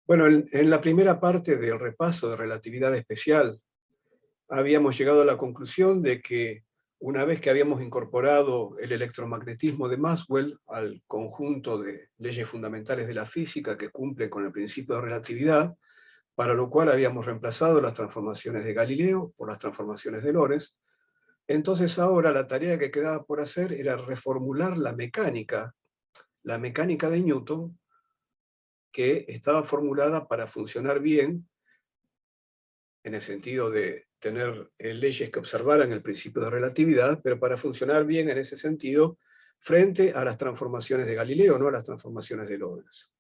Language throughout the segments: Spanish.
Bueno, en la primera parte del repaso de relatividad especial, habíamos llegado a la conclusión de que una vez que habíamos incorporado el electromagnetismo de Maxwell al conjunto de leyes fundamentales de la física que cumplen con el principio de relatividad, para lo cual habíamos reemplazado las transformaciones de Galileo por las transformaciones de Lorentz, entonces ahora la tarea que quedaba por hacer era reformular la mecánica de Newton, que estaba formulada para funcionar bien en el sentido de tener leyes que observaran el principio de relatividad, pero para funcionar bien en ese sentido frente a las transformaciones de Galileo, no a las transformaciones de Lorentz.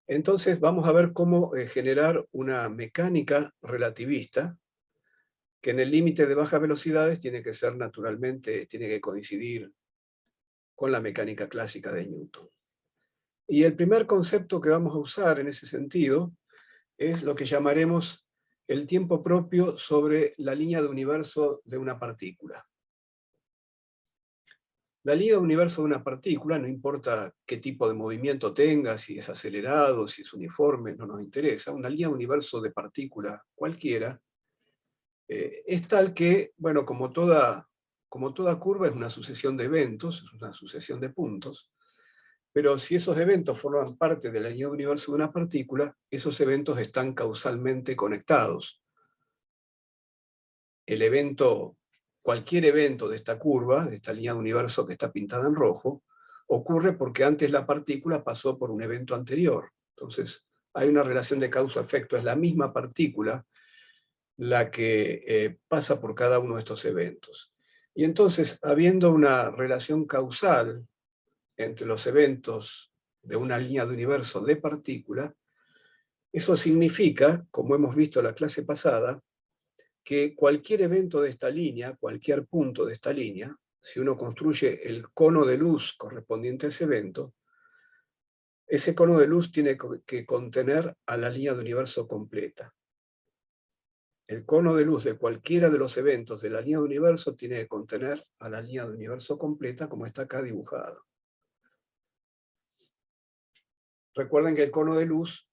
Entonces vamos a ver cómo generar una mecánica relativista que en el límite de bajas velocidades tiene que ser naturalmente, tiene que coincidir con la mecánica clásica de Newton. Y el primer concepto que vamos a usar en ese sentido es lo que llamaremos el tiempo propio sobre la línea de universo de una partícula. La línea de universo de una partícula, no importa qué tipo de movimiento tenga, si es acelerado, si es uniforme, no nos interesa, una línea de universo de partícula cualquiera, es tal que, bueno, como toda curva es una sucesión de eventos, es una sucesión de puntos, pero si esos eventos forman parte de la línea de universo de una partícula, esos eventos están causalmente conectados. Cualquier evento de esta curva, de esta línea de universo que está pintada en rojo, ocurre porque antes la partícula pasó por un evento anterior. Entonces, hay una relación de causa-efecto, es la misma partícula la que pasa por cada uno de estos eventos. Y entonces, habiendo una relación causal entre los eventos de una línea de universo de partícula, eso significa, como hemos visto en la clase pasada, que cualquier evento de esta línea, cualquier punto de esta línea, si uno construye el cono de luz correspondiente a ese evento, ese cono de luz tiene que contener a la línea de universo completa. El cono de luz de cualquiera de los eventos de la línea de universo tiene que contener a la línea de universo completa, como está acá dibujado. Recuerden que el cono de luz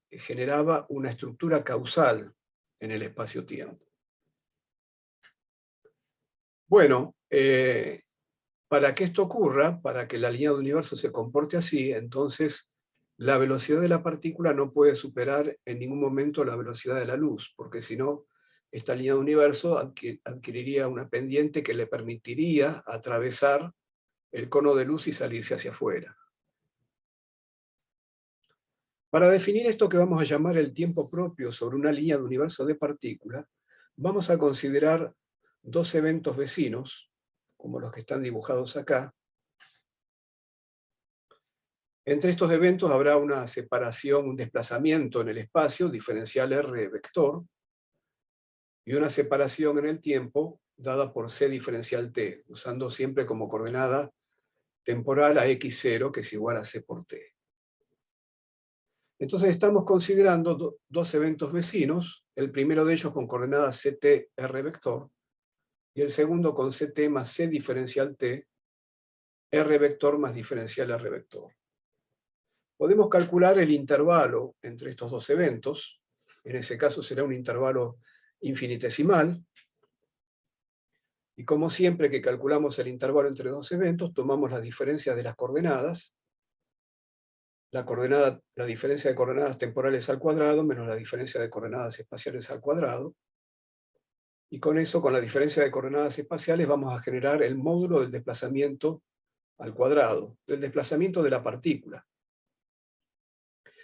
generaba una estructura causal en el espacio-tiempo. Bueno, para que esto ocurra, para que la línea de universo se comporte así, entonces la velocidad de la partícula no puede superar en ningún momento la velocidad de la luz, porque si no, esta línea de universo adquiriría una pendiente que le permitiría atravesar el cono de luz y salirse hacia afuera. Para definir esto que vamos a llamar el tiempo propio sobre una línea de universo de partícula, vamos a considerar dos eventos vecinos, como los que están dibujados acá. Entre estos eventos habrá una separación, un desplazamiento en el espacio, diferencial R vector, y una separación en el tiempo dada por C diferencial T, usando siempre como coordenada temporal a x0, que es igual a C por T. Entonces estamos considerando dos eventos vecinos, el primero de ellos con coordenadas CT R vector, y el segundo con CT más C diferencial T, R vector más diferencial R vector. Podemos calcular el intervalo entre estos dos eventos, en ese caso será un intervalo infinitesimal, y como siempre que calculamos el intervalo entre dos eventos, tomamos las diferencias de las coordenadas, la diferencia de coordenadas temporales al cuadrado menos la diferencia de coordenadas espaciales al cuadrado, y con eso, con la diferencia de coordenadas espaciales, vamos a generar el módulo del desplazamiento al cuadrado, del desplazamiento de la partícula.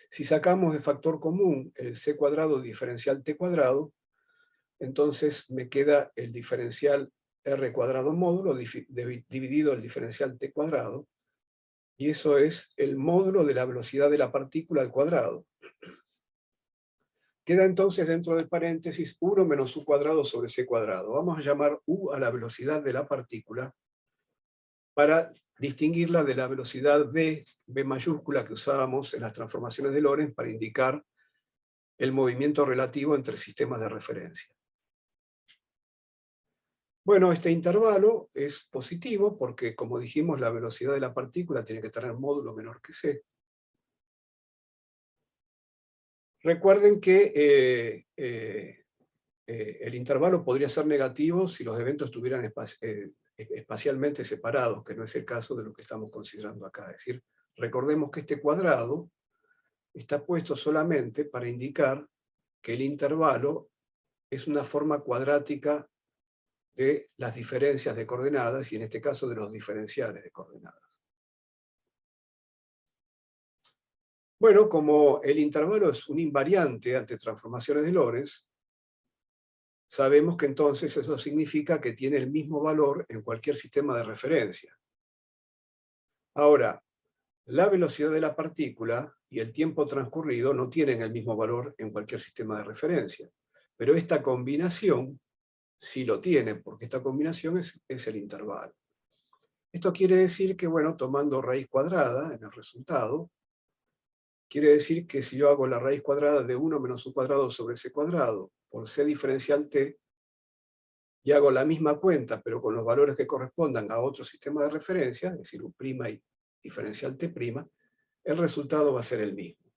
Si sacamos de factor común el c cuadrado diferencial t cuadrado, entonces me queda el diferencial r cuadrado módulo dividido el diferencial t cuadrado, y eso es el módulo de la velocidad de la partícula al cuadrado. Queda entonces dentro del paréntesis 1 menos u cuadrado sobre c cuadrado. Vamos a llamar u a la velocidad de la partícula para distinguirla de la velocidad v mayúscula que usábamos en las transformaciones de Lorentz para indicar el movimiento relativo entre sistemas de referencia. Bueno, este intervalo es positivo porque, como dijimos, la velocidad de la partícula tiene que tener módulo menor que c. Recuerden que el intervalo podría ser negativo si los eventos estuvieran espacialmente separados, que no es el caso de lo que estamos considerando acá. Es decir, recordemos que este cuadrado está puesto solamente para indicar que el intervalo es una forma cuadrática de las diferencias de coordenadas, y en este caso de los diferenciales de coordenadas. Bueno, como el intervalo es un invariante ante transformaciones de Lorentz, sabemos que entonces eso significa que tiene el mismo valor en cualquier sistema de referencia. Ahora, la velocidad de la partícula y el tiempo transcurrido no tienen el mismo valor en cualquier sistema de referencia, pero esta combinación sí lo tiene, porque esta combinación es el intervalo. Esto quiere decir que, bueno, tomando raíz cuadrada en el resultado, quiere decir que si yo hago la raíz cuadrada de 1 menos u cuadrado sobre c cuadrado por c diferencial t, y hago la misma cuenta, pero con los valores que correspondan a otro sistema de referencia, es decir, u' y diferencial t', el resultado va a ser el mismo.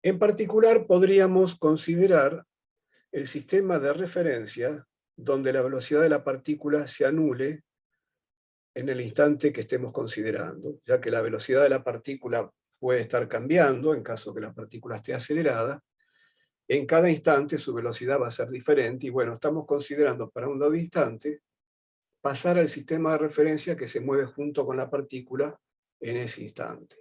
En particular, podríamos considerar el sistema de referencia donde la velocidad de la partícula se anule en el instante que estemos considerando, ya que la velocidad de la partícula puede estar cambiando en caso que la partícula esté acelerada. En cada instante su velocidad va a ser diferente, y bueno, estamos considerando para un dado instante pasar al sistema de referencia que se mueve junto con la partícula en ese instante.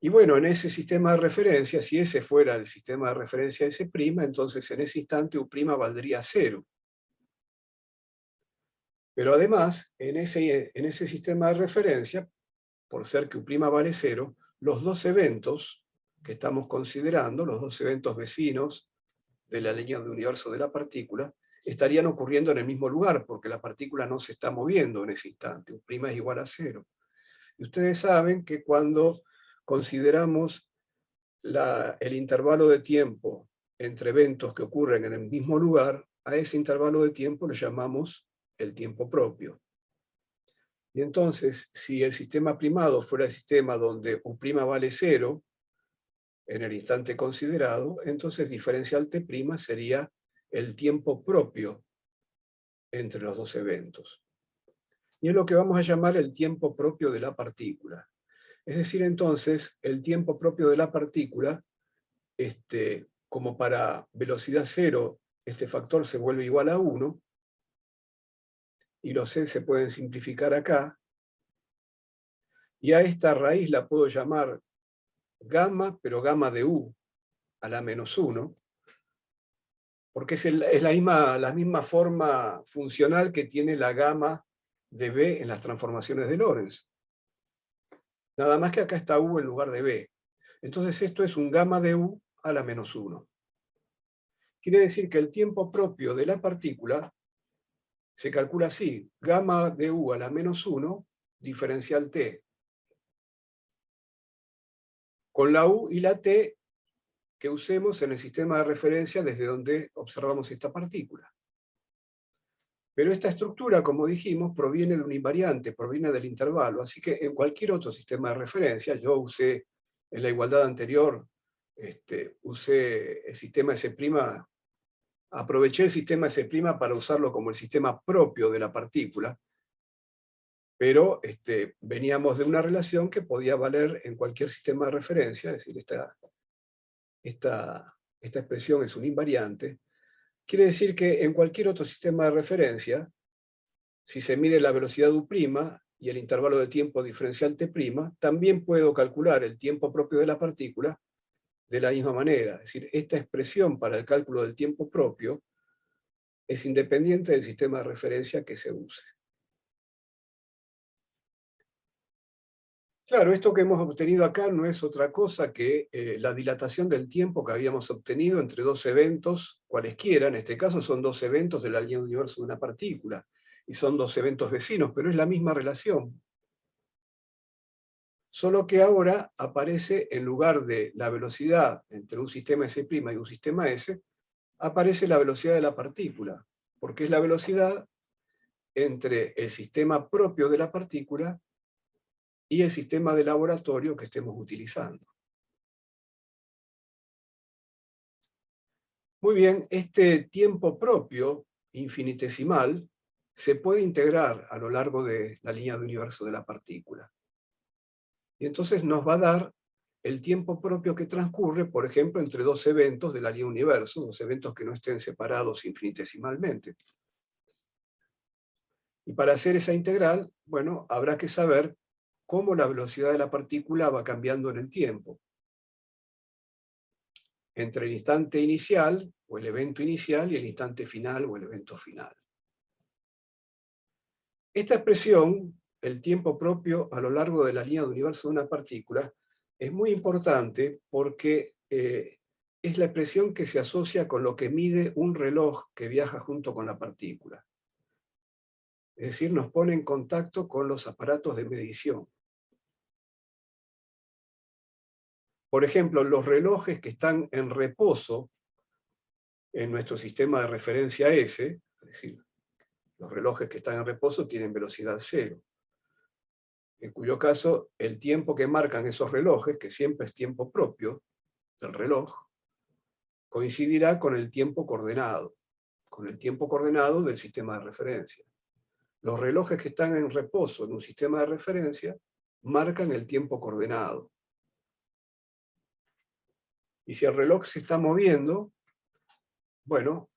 Y bueno, en ese sistema de referencia, si ese fuera el sistema de referencia S', entonces en ese instante U' valdría 0. Pero además, en ese sistema de referencia, por ser que U' vale 0, los dos eventos que estamos considerando, los dos eventos vecinos de la línea de universo de la partícula, estarían ocurriendo en el mismo lugar, porque la partícula no se está moviendo en ese instante. U' es igual a 0. Y ustedes saben que cuando consideramos el intervalo de tiempo entre eventos que ocurren en el mismo lugar, a ese intervalo de tiempo le llamamos el tiempo propio. Y entonces, si el sistema primado fuera el sistema donde U' vale 0, en el instante considerado, entonces diferencial t' sería el tiempo propio entre los dos eventos. Y es lo que vamos a llamar el tiempo propio de la partícula. Es decir, entonces, el tiempo propio de la partícula, como para velocidad 0, este factor se vuelve igual a 1, y los c se pueden simplificar acá, y a esta raíz la puedo llamar gamma, pero gamma de U a la menos 1, porque es la misma forma funcional que tiene la gamma de B en las transformaciones de Lorentz. Nada más que acá está U en lugar de B. Entonces esto es un gamma de U a la menos 1. Quiere decir que el tiempo propio de la partícula se calcula así: gamma de U a la menos 1, diferencial T, con la U y la T que usemos en el sistema de referencia desde donde observamos esta partícula. Pero esta estructura, como dijimos, proviene de un invariante, proviene del intervalo, así que en cualquier otro sistema de referencia, yo usé en la igualdad anterior, usé el sistema S', aproveché el sistema S' para usarlo como el sistema propio de la partícula, pero veníamos de una relación que podía valer en cualquier sistema de referencia, es decir, esta expresión es un invariante. Quiere decir que en cualquier otro sistema de referencia, si se mide la velocidad U' y el intervalo de tiempo diferencial T', también puedo calcular el tiempo propio de la partícula de la misma manera. Es decir, esta expresión para el cálculo del tiempo propio es independiente del sistema de referencia que se use. Claro, esto que hemos obtenido acá no es otra cosa que la dilatación del tiempo que habíamos obtenido entre dos eventos cualesquiera. En este caso son dos eventos de la línea de universo de una partícula, y son dos eventos vecinos, pero es la misma relación. Solo que ahora aparece, en lugar de la velocidad entre un sistema S' y un sistema S, aparece la velocidad de la partícula, porque es la velocidad entre el sistema propio de la partícula y el sistema de laboratorio que estemos utilizando. Muy bien, este tiempo propio infinitesimal se puede integrar a lo largo de la línea de universo de la partícula. Y entonces nos va a dar el tiempo propio que transcurre, por ejemplo, entre dos eventos de la línea universo, dos eventos que no estén separados infinitesimalmente. Y para hacer esa integral, bueno, habrá que saber cómo la velocidad de la partícula va cambiando en el tiempo. Entre el instante inicial, o el evento inicial, y el instante final, o el evento final. Esta expresión, el tiempo propio a lo largo de la línea de universo de una partícula, es muy importante porque es la expresión que se asocia con lo que mide un reloj que viaja junto con la partícula. Es decir, nos pone en contacto con los aparatos de medición. Por ejemplo, los relojes que están en reposo en nuestro sistema de referencia S, es decir, los relojes que están en reposo tienen velocidad cero, en cuyo caso el tiempo que marcan esos relojes, que siempre es tiempo propio del reloj, coincidirá con el tiempo coordenado del sistema de referencia. Los relojes que están en reposo en un sistema de referencia marcan el tiempo coordenado. Y si el reloj se está moviendo, bueno,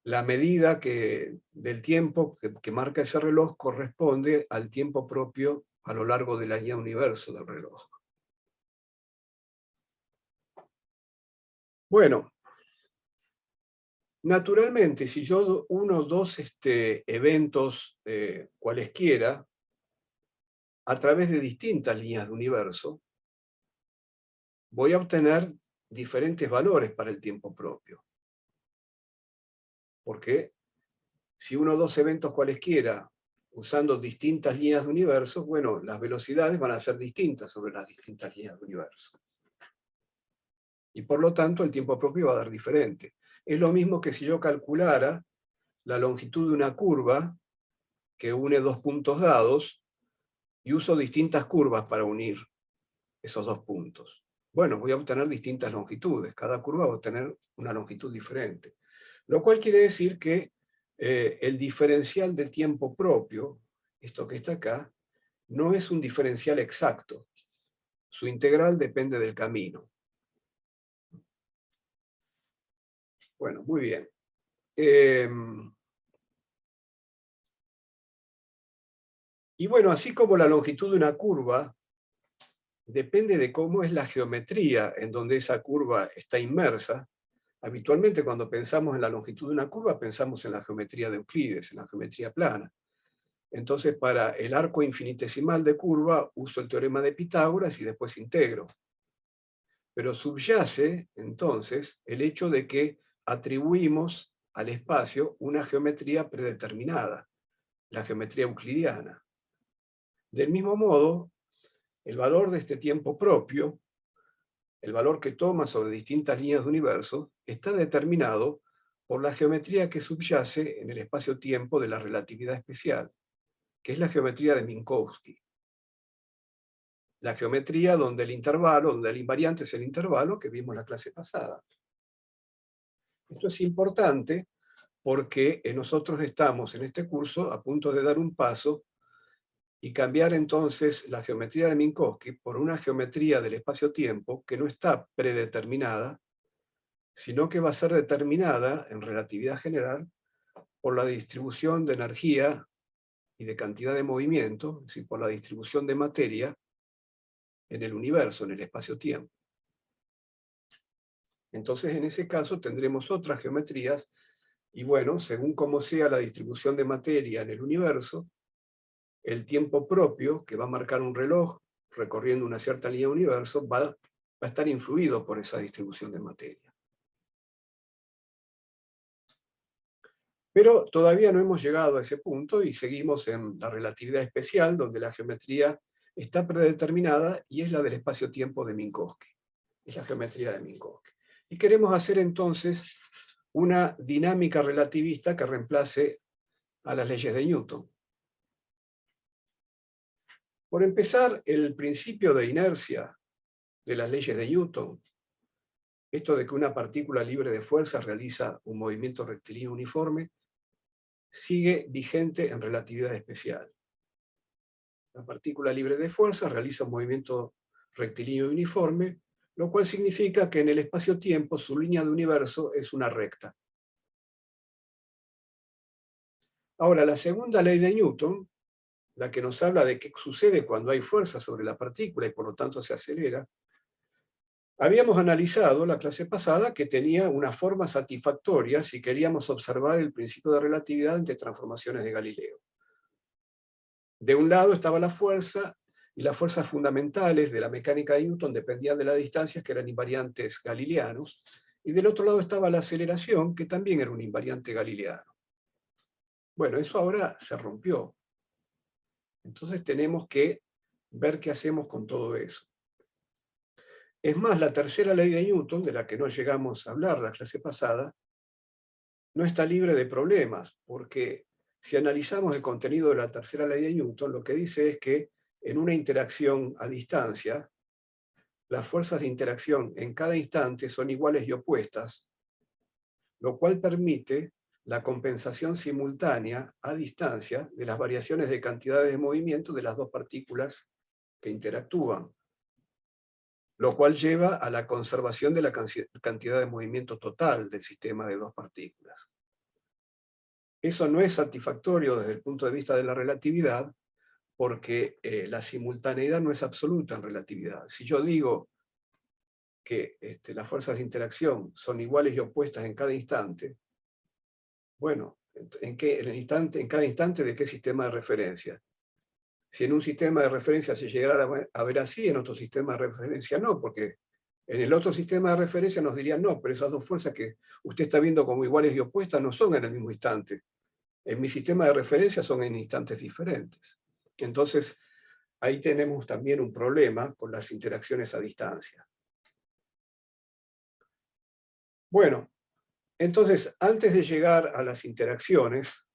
la medida del tiempo que marca ese reloj corresponde al tiempo propio a lo largo de la línea universo del reloj. Bueno, naturalmente, si yo uno dos eventos cualesquiera, a través de distintas líneas de universo, voy a obtener diferentes valores para el tiempo propio. Porque si uno o dos eventos cualesquiera, usando distintas líneas de universo, bueno, las velocidades van a ser distintas sobre las distintas líneas de universo. Y por lo tanto, el tiempo propio va a dar diferente. Es lo mismo que si yo calculara la longitud de una curva que une dos puntos dados y uso distintas curvas para unir esos dos puntos. Bueno, voy a obtener distintas longitudes. Cada curva va a obtener una longitud diferente. Lo cual quiere decir que el diferencial de tiempo propio, esto que está acá, no es un diferencial exacto. Su integral depende del camino. Bueno, muy bien. Y bueno, así como la longitud de una curva depende de cómo es la geometría en donde esa curva está inmersa, habitualmente cuando pensamos en la longitud de una curva pensamos en la geometría de Euclides, en la geometría plana. Entonces, para el arco infinitesimal de curva uso el teorema de Pitágoras y después integro. Pero subyace, entonces, el hecho de que atribuimos al espacio una geometría predeterminada, la geometría euclidiana. Del mismo modo, el valor de este tiempo propio, el valor que toma sobre distintas líneas de universo, está determinado por la geometría que subyace en el espacio-tiempo de la relatividad especial, que es la geometría de Minkowski. La geometría donde el invariante es el intervalo que vimos en la clase pasada. Esto es importante porque nosotros estamos en este curso a punto de dar un paso y cambiar entonces la geometría de Minkowski por una geometría del espacio-tiempo que no está predeterminada, sino que va a ser determinada en relatividad general por la distribución de energía y de cantidad de movimiento, es decir, por la distribución de materia en el universo, en el espacio-tiempo. Entonces, en ese caso, tendremos otras geometrías, y bueno, según cómo sea la distribución de materia en el universo, el tiempo propio, que va a marcar un reloj recorriendo una cierta línea de universo, va a estar influido por esa distribución de materia. Pero todavía no hemos llegado a ese punto y seguimos en la relatividad especial, donde la geometría está predeterminada y es la del espacio-tiempo de Minkowski. Es la geometría de Minkowski. Y queremos hacer entonces una dinámica relativista que reemplace a las leyes de Newton. Por empezar, el principio de inercia de las leyes de Newton, esto de que una partícula libre de fuerza realiza un movimiento rectilíneo uniforme, sigue vigente en relatividad especial. La partícula libre de fuerza realiza un movimiento rectilíneo uniforme, lo cual significa que en el espacio-tiempo su línea de universo es una recta. Ahora, la segunda ley de Newton, la que nos habla de qué sucede cuando hay fuerza sobre la partícula y por lo tanto se acelera, habíamos analizado la clase pasada que tenía una forma satisfactoria si queríamos observar el principio de relatividad ante transformaciones de Galileo. De un lado estaba la fuerza, y las fuerzas fundamentales de la mecánica de Newton dependían de las distancias, que eran invariantes galileanos, y del otro lado estaba la aceleración, que también era un invariante galileano. Bueno, eso ahora se rompió. Entonces tenemos que ver qué hacemos con todo eso. Es más, la tercera ley de Newton, de la que no llegamos a hablar la clase pasada, no está libre de problemas, porque si analizamos el contenido de la tercera ley de Newton, lo que dice es que en una interacción a distancia, las fuerzas de interacción en cada instante son iguales y opuestas, lo cual permite la compensación simultánea a distancia de las variaciones de cantidades de movimiento de las dos partículas que interactúan, lo cual lleva a la conservación de la cantidad de movimiento total del sistema de dos partículas. Eso no es satisfactorio desde el punto de vista de la relatividad, porque la simultaneidad no es absoluta en relatividad. Si yo digo que las fuerzas de interacción son iguales y opuestas en cada instante, bueno, en cada instante de qué sistema de referencia. Si en un sistema de referencia se llegara a ver así, en otro sistema de referencia no, porque en el otro sistema de referencia nos dirían no, pero esas dos fuerzas que usted está viendo como iguales y opuestas no son en el mismo instante. En mi sistema de referencia son en instantes diferentes. Entonces, ahí tenemos también un problema con las interacciones a distancia. Bueno, entonces, antes de llegar a las interacciones,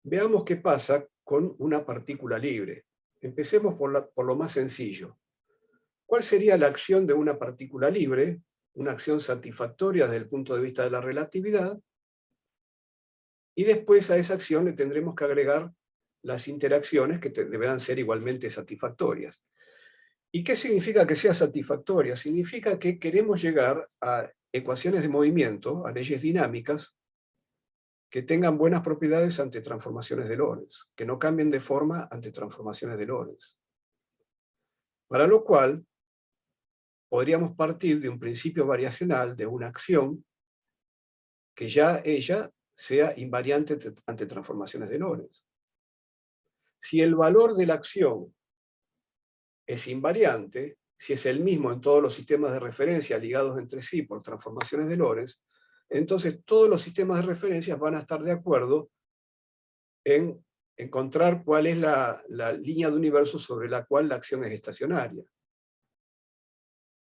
veamos qué pasa con una partícula libre. Empecemos por lo más sencillo. ¿Cuál sería la acción de una partícula libre? Una acción satisfactoria desde el punto de vista de la relatividad. Y después a esa acción le tendremos que agregar las interacciones que deberán ser igualmente satisfactorias. ¿Y qué significa que sea satisfactoria? Significa que queremos llegar a ecuaciones de movimiento, a leyes dinámicas, que tengan buenas propiedades ante transformaciones de Lorentz, que no cambien de forma ante transformaciones de Lorentz. Para lo cual, podríamos partir de un principio variacional de una acción que ya ella sea invariante ante transformaciones de Lorentz. Si el valor de la acción es invariante, si es el mismo en todos los sistemas de referencia ligados entre sí por transformaciones de Lorentz, entonces todos los sistemas de referencia van a estar de acuerdo en encontrar cuál es la línea de universo sobre la cual la acción es estacionaria.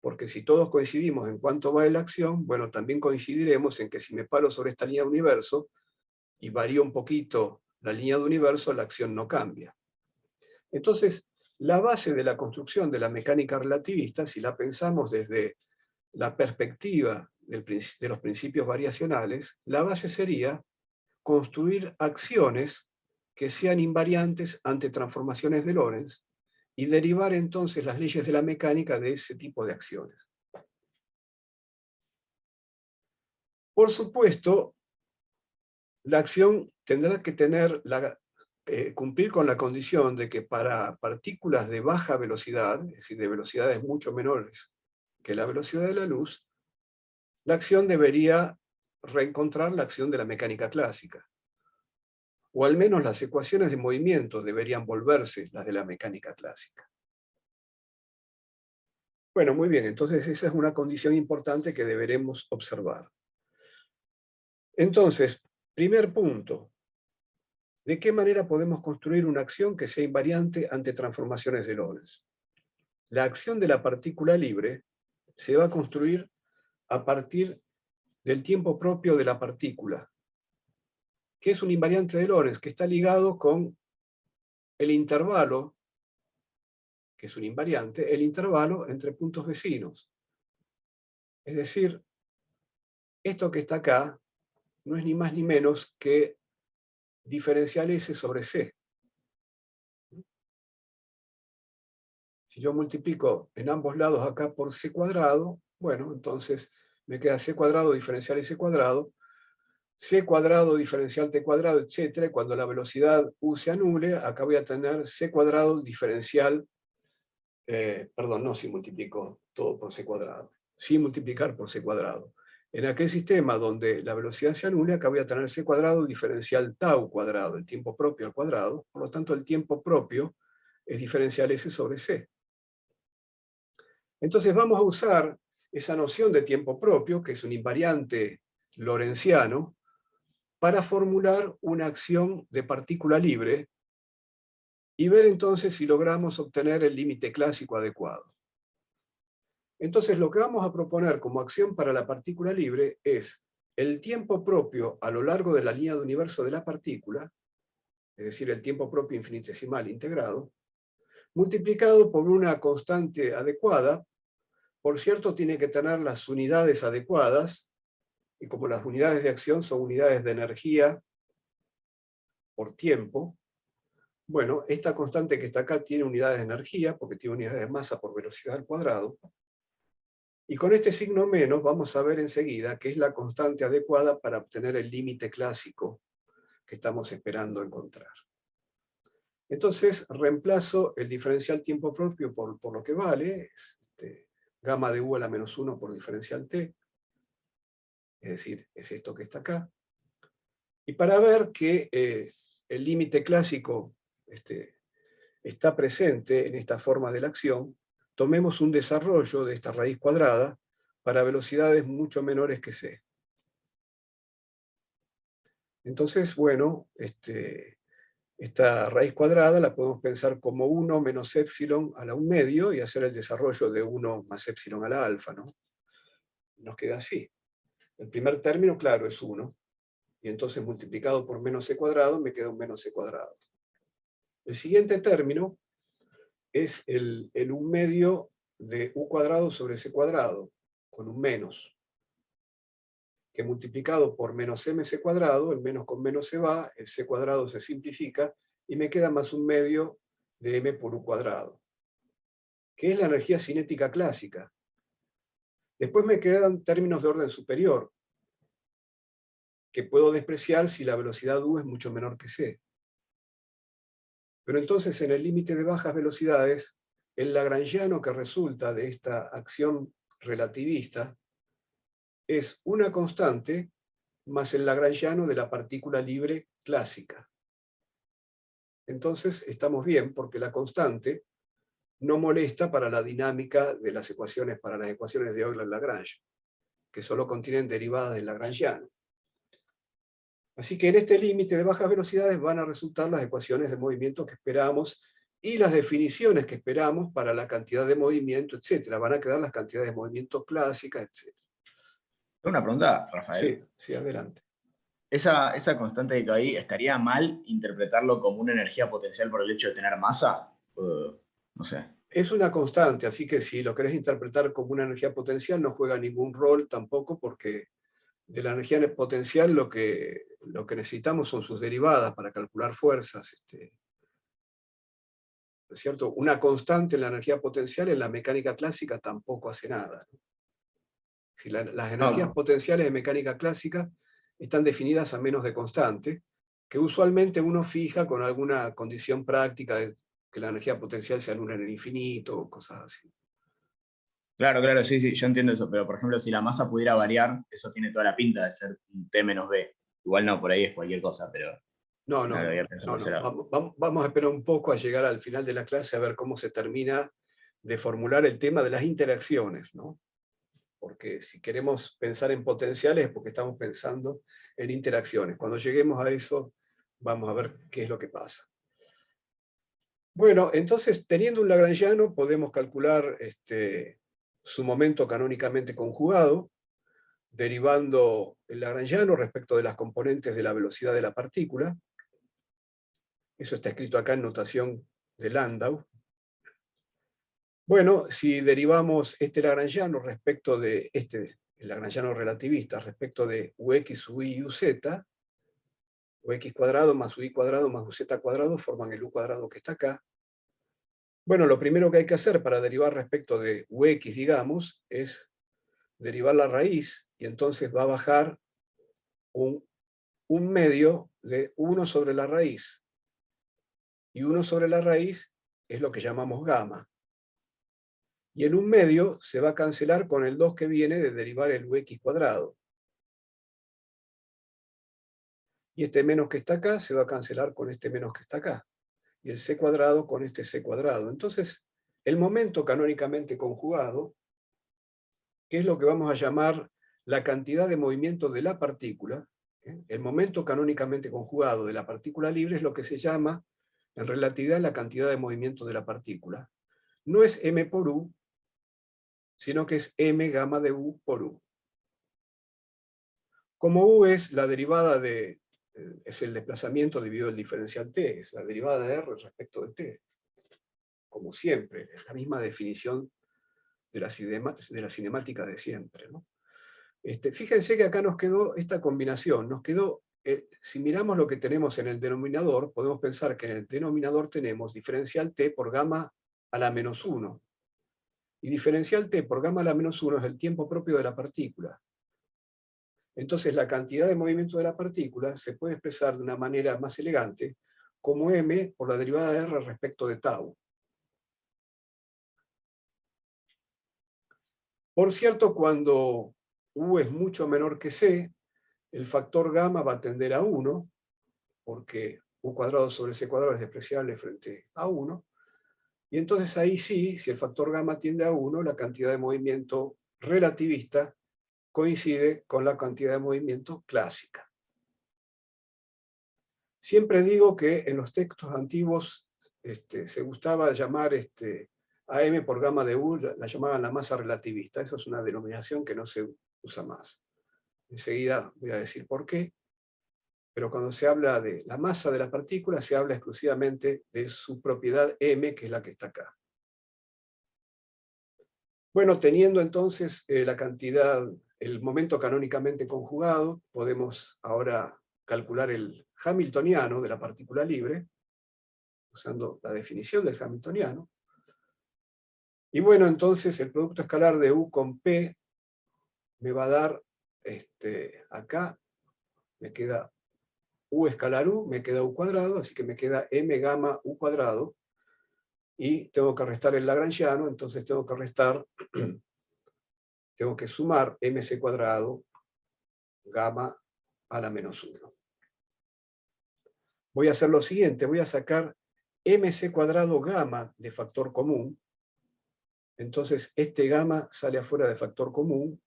Porque si todos coincidimos en cuánto vale la acción, bueno, también coincidiremos en que si me paro sobre esta línea de universo y varío un poquito la línea de universo, la acción no cambia. Entonces, la base de la construcción de la mecánica relativista, si la pensamos desde la perspectiva de los principios variacionales, la base sería construir acciones que sean invariantes ante transformaciones de Lorentz y derivar entonces las leyes de la mecánica de ese tipo de acciones. Por supuesto, la acción tendrá que cumplir con la condición de que para partículas de baja velocidad, es decir, de velocidades mucho menores que la velocidad de la luz, la acción debería reencontrar la acción de la mecánica clásica. O al menos las ecuaciones de movimiento deberían volverse las de la mecánica clásica. Bueno, muy bien, entonces esa es una condición importante que deberemos observar. Entonces, primer punto, ¿de qué manera podemos construir una acción que sea invariante ante transformaciones de Lorentz? La acción de la partícula libre se va a construir a partir del tiempo propio de la partícula, que es un invariante de Lorentz, que está ligado con el intervalo que es un invariante, el intervalo entre puntos vecinos. Es decir, esto que está acá no es ni más ni menos que diferencial S sobre C. Si yo multiplico en ambos lados acá por C cuadrado, bueno, entonces me queda C cuadrado diferencial S cuadrado, C cuadrado diferencial T cuadrado, etc. Cuando la velocidad U se anule, acá voy a tener C cuadrado diferencial, perdón, no si multiplico todo por C cuadrado, sin multiplicar por C cuadrado. En aquel sistema donde la velocidad se anule, acá voy a tener C cuadrado diferencial tau cuadrado, el tiempo propio al cuadrado, por lo tanto el tiempo propio es diferencial S sobre C. Entonces vamos a usar esa noción de tiempo propio, que es un invariante lorentziano, para formular una acción de partícula libre y ver entonces si logramos obtener el límite clásico adecuado. Entonces lo que vamos a proponer como acción para la partícula libre es el tiempo propio a lo largo de la línea de universo de la partícula, es decir, el tiempo propio infinitesimal integrado, multiplicado por una constante adecuada. Por cierto, tiene que tener las unidades adecuadas, y como las unidades de acción son unidades de energía por tiempo, bueno, esta constante que está acá tiene unidades de energía, porque tiene unidades de masa por velocidad al cuadrado, y con este signo menos vamos a ver enseguida que es la constante adecuada para obtener el límite clásico que estamos esperando encontrar. Entonces, reemplazo el diferencial tiempo propio por lo que vale, es gamma de u a la menos 1 por diferencial t, es decir, es esto que está acá. Y para ver que el límite clásico está presente en esta forma de la acción, tomemos un desarrollo de esta raíz cuadrada para velocidades mucho menores que c. Entonces, bueno, esta raíz cuadrada la podemos pensar como 1 menos épsilon a la 1 medio y hacer el desarrollo de 1 más épsilon a la alfa, ¿no? Nos queda así. El primer término, claro, es 1. Y entonces multiplicado por menos c cuadrado me queda un menos c cuadrado. El siguiente término es el 1 medio de u cuadrado sobre c cuadrado, con un menos, que multiplicado por menos mc cuadrado, el menos con menos se va, el c cuadrado se simplifica, y me queda más un medio de m por u cuadrado, que es la energía cinética clásica. Después me quedan términos de orden superior, que puedo despreciar si la velocidad u es mucho menor que c. Pero entonces en el límite de bajas velocidades, el lagrangiano que resulta de esta acción relativista es una constante más el lagrangiano de la partícula libre clásica. Entonces estamos bien porque la constante no molesta para la dinámica de las ecuaciones, para las ecuaciones de Euler-Lagrange, que solo contienen derivadas del lagrangiano. Así que en este límite de bajas velocidades van a resultar las ecuaciones de movimiento que esperamos y las definiciones que esperamos para la cantidad de movimiento, etc. Van a quedar las cantidades de movimiento clásicas, etc. Una pregunta, Rafael. Sí, sí, adelante. ¿Esa constante de KI estaría mal interpretarlo como una energía potencial por el hecho de tener masa? No sé. Es una constante, así que si lo querés interpretar como una energía potencial no juega ningún rol tampoco, porque de la energía potencial lo que necesitamos son sus derivadas para calcular fuerzas. ¿No es cierto? Una constante en la energía potencial en la mecánica clásica tampoco hace nada. Si las energías potenciales de mecánica clásica están definidas a menos de constante, que usualmente uno fija con alguna condición práctica de que la energía potencial se anula en el infinito o cosas así. Claro, sí, yo entiendo eso, pero por ejemplo, si la masa pudiera variar, eso tiene toda la pinta de ser T menos B. Igual no, por ahí es cualquier cosa, pero No, no lo había pensado por ese lado. Vamos a esperar un poco a llegar al final de la clase a ver cómo se termina de formular el tema de las interacciones, ¿no? Porque si queremos pensar en potenciales es porque estamos pensando en interacciones. Cuando lleguemos a eso, vamos a ver qué es lo que pasa. Bueno, entonces, teniendo un lagrangiano, podemos calcular su momento canónicamente conjugado, derivando el lagrangiano respecto de las componentes de la velocidad de la partícula. Eso está escrito acá en notación de Landau. Bueno, si derivamos este lagrangiano respecto de el lagrangiano relativista, respecto de ux, uy y uz, ux cuadrado más uy cuadrado más uz cuadrado forman el u cuadrado que está acá. Bueno, lo primero que hay que hacer para derivar respecto de ux, digamos, es derivar la raíz, y entonces va a bajar un medio de 1 sobre la raíz. Y 1 sobre la raíz es lo que llamamos gamma. Y el 1 medio se va a cancelar con el 2 que viene de derivar el ux cuadrado. Y este menos que está acá se va a cancelar con este menos que está acá. Y el c cuadrado con este c cuadrado. Entonces, el momento canónicamente conjugado, que es lo que vamos a llamar la cantidad de movimiento de la partícula, el momento canónicamente conjugado de la partícula libre es lo que se llama, en relatividad, la cantidad de movimiento de la partícula. No es m por u, sino que es m gamma de u por u. Como u es la derivada es el desplazamiento dividido el diferencial t, es la derivada de r respecto de t. Como siempre, es la misma definición de la cinemática de siempre, ¿no? Fíjense que acá nos quedó esta combinación, nos quedó, si miramos lo que tenemos en el denominador, podemos pensar que en el denominador tenemos diferencial t por gamma a la menos 1. Y diferencial t por gamma a la menos 1 es el tiempo propio de la partícula. Entonces la cantidad de movimiento de la partícula se puede expresar de una manera más elegante como m por la derivada de r respecto de tau. Por cierto, cuando u es mucho menor que c, el factor gamma va a tender a 1, porque u cuadrado sobre c cuadrado es despreciable frente a 1, y entonces ahí sí, si el factor gamma tiende a 1, la cantidad de movimiento relativista coincide con la cantidad de movimiento clásica. Siempre digo que en los textos antiguos se gustaba llamar a m por gamma de u, la llamaban la masa relativista. Eso es una denominación que no se usa más. Enseguida voy a decir por qué. Pero cuando se habla de la masa de la partícula, se habla exclusivamente de su propiedad m, que es la que está acá. Bueno, teniendo entonces la cantidad, el momento canónicamente conjugado, podemos ahora calcular el hamiltoniano de la partícula libre, usando la definición del hamiltoniano. Y bueno, entonces el producto escalar de u con p me va a dar, acá me queda u escalar u, me queda u cuadrado, así que me queda m gamma u cuadrado, y tengo que restar el lagrangiano, entonces tengo que restar, tengo que sumar mc cuadrado gamma a la menos 1. Voy a hacer lo siguiente, voy a sacar mc cuadrado gamma de factor común, entonces este gamma sale afuera de factor común,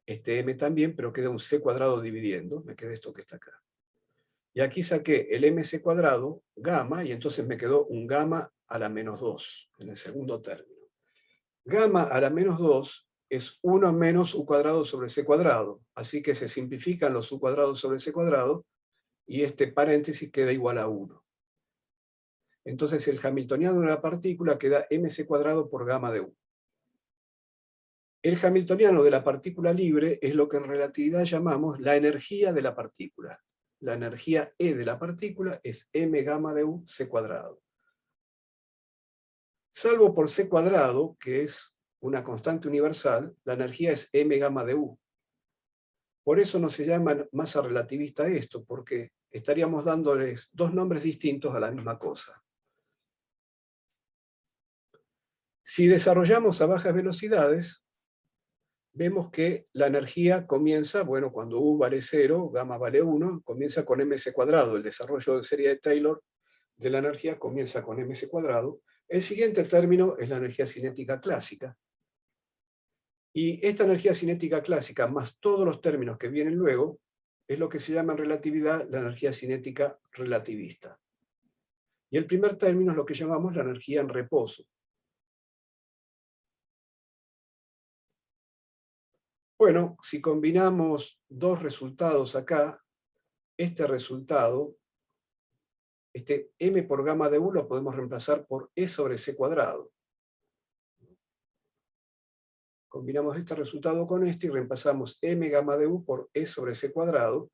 este m también, pero queda un c cuadrado dividiendo, me queda esto que está acá. Y aquí saqué el mc cuadrado, gamma, y entonces me quedó un gamma a la menos 2, en el segundo término. Gamma a la menos 2 es 1 menos u cuadrado sobre c cuadrado, así que se simplifican los u cuadrados sobre c cuadrado, y este paréntesis queda igual a 1. Entonces el hamiltoniano de la partícula queda mc cuadrado por gamma de u. El hamiltoniano de la partícula libre es lo que en relatividad llamamos la energía de la partícula. La energía E de la partícula es m gamma de u c cuadrado. Salvo por c cuadrado, que es una constante universal, la energía es m gamma de u. Por eso no se llama masa relativista esto, porque estaríamos dándoles dos nombres distintos a la misma cosa. Si desarrollamos a bajas velocidades, vemos que la energía comienza, bueno, cuando u vale 0, gamma vale 1, comienza con mc cuadrado. El desarrollo de serie de Taylor de la energía comienza con mc cuadrado. El siguiente término es la energía cinética clásica. Y esta energía cinética clásica, más todos los términos que vienen luego, es lo que se llama en relatividad la energía cinética relativista. Y el primer término es lo que llamamos la energía en reposo. Bueno, si combinamos dos resultados acá, este resultado, m por gamma de u lo podemos reemplazar por e sobre c cuadrado. Combinamos este resultado con este y reemplazamos m gamma de u por e sobre c cuadrado,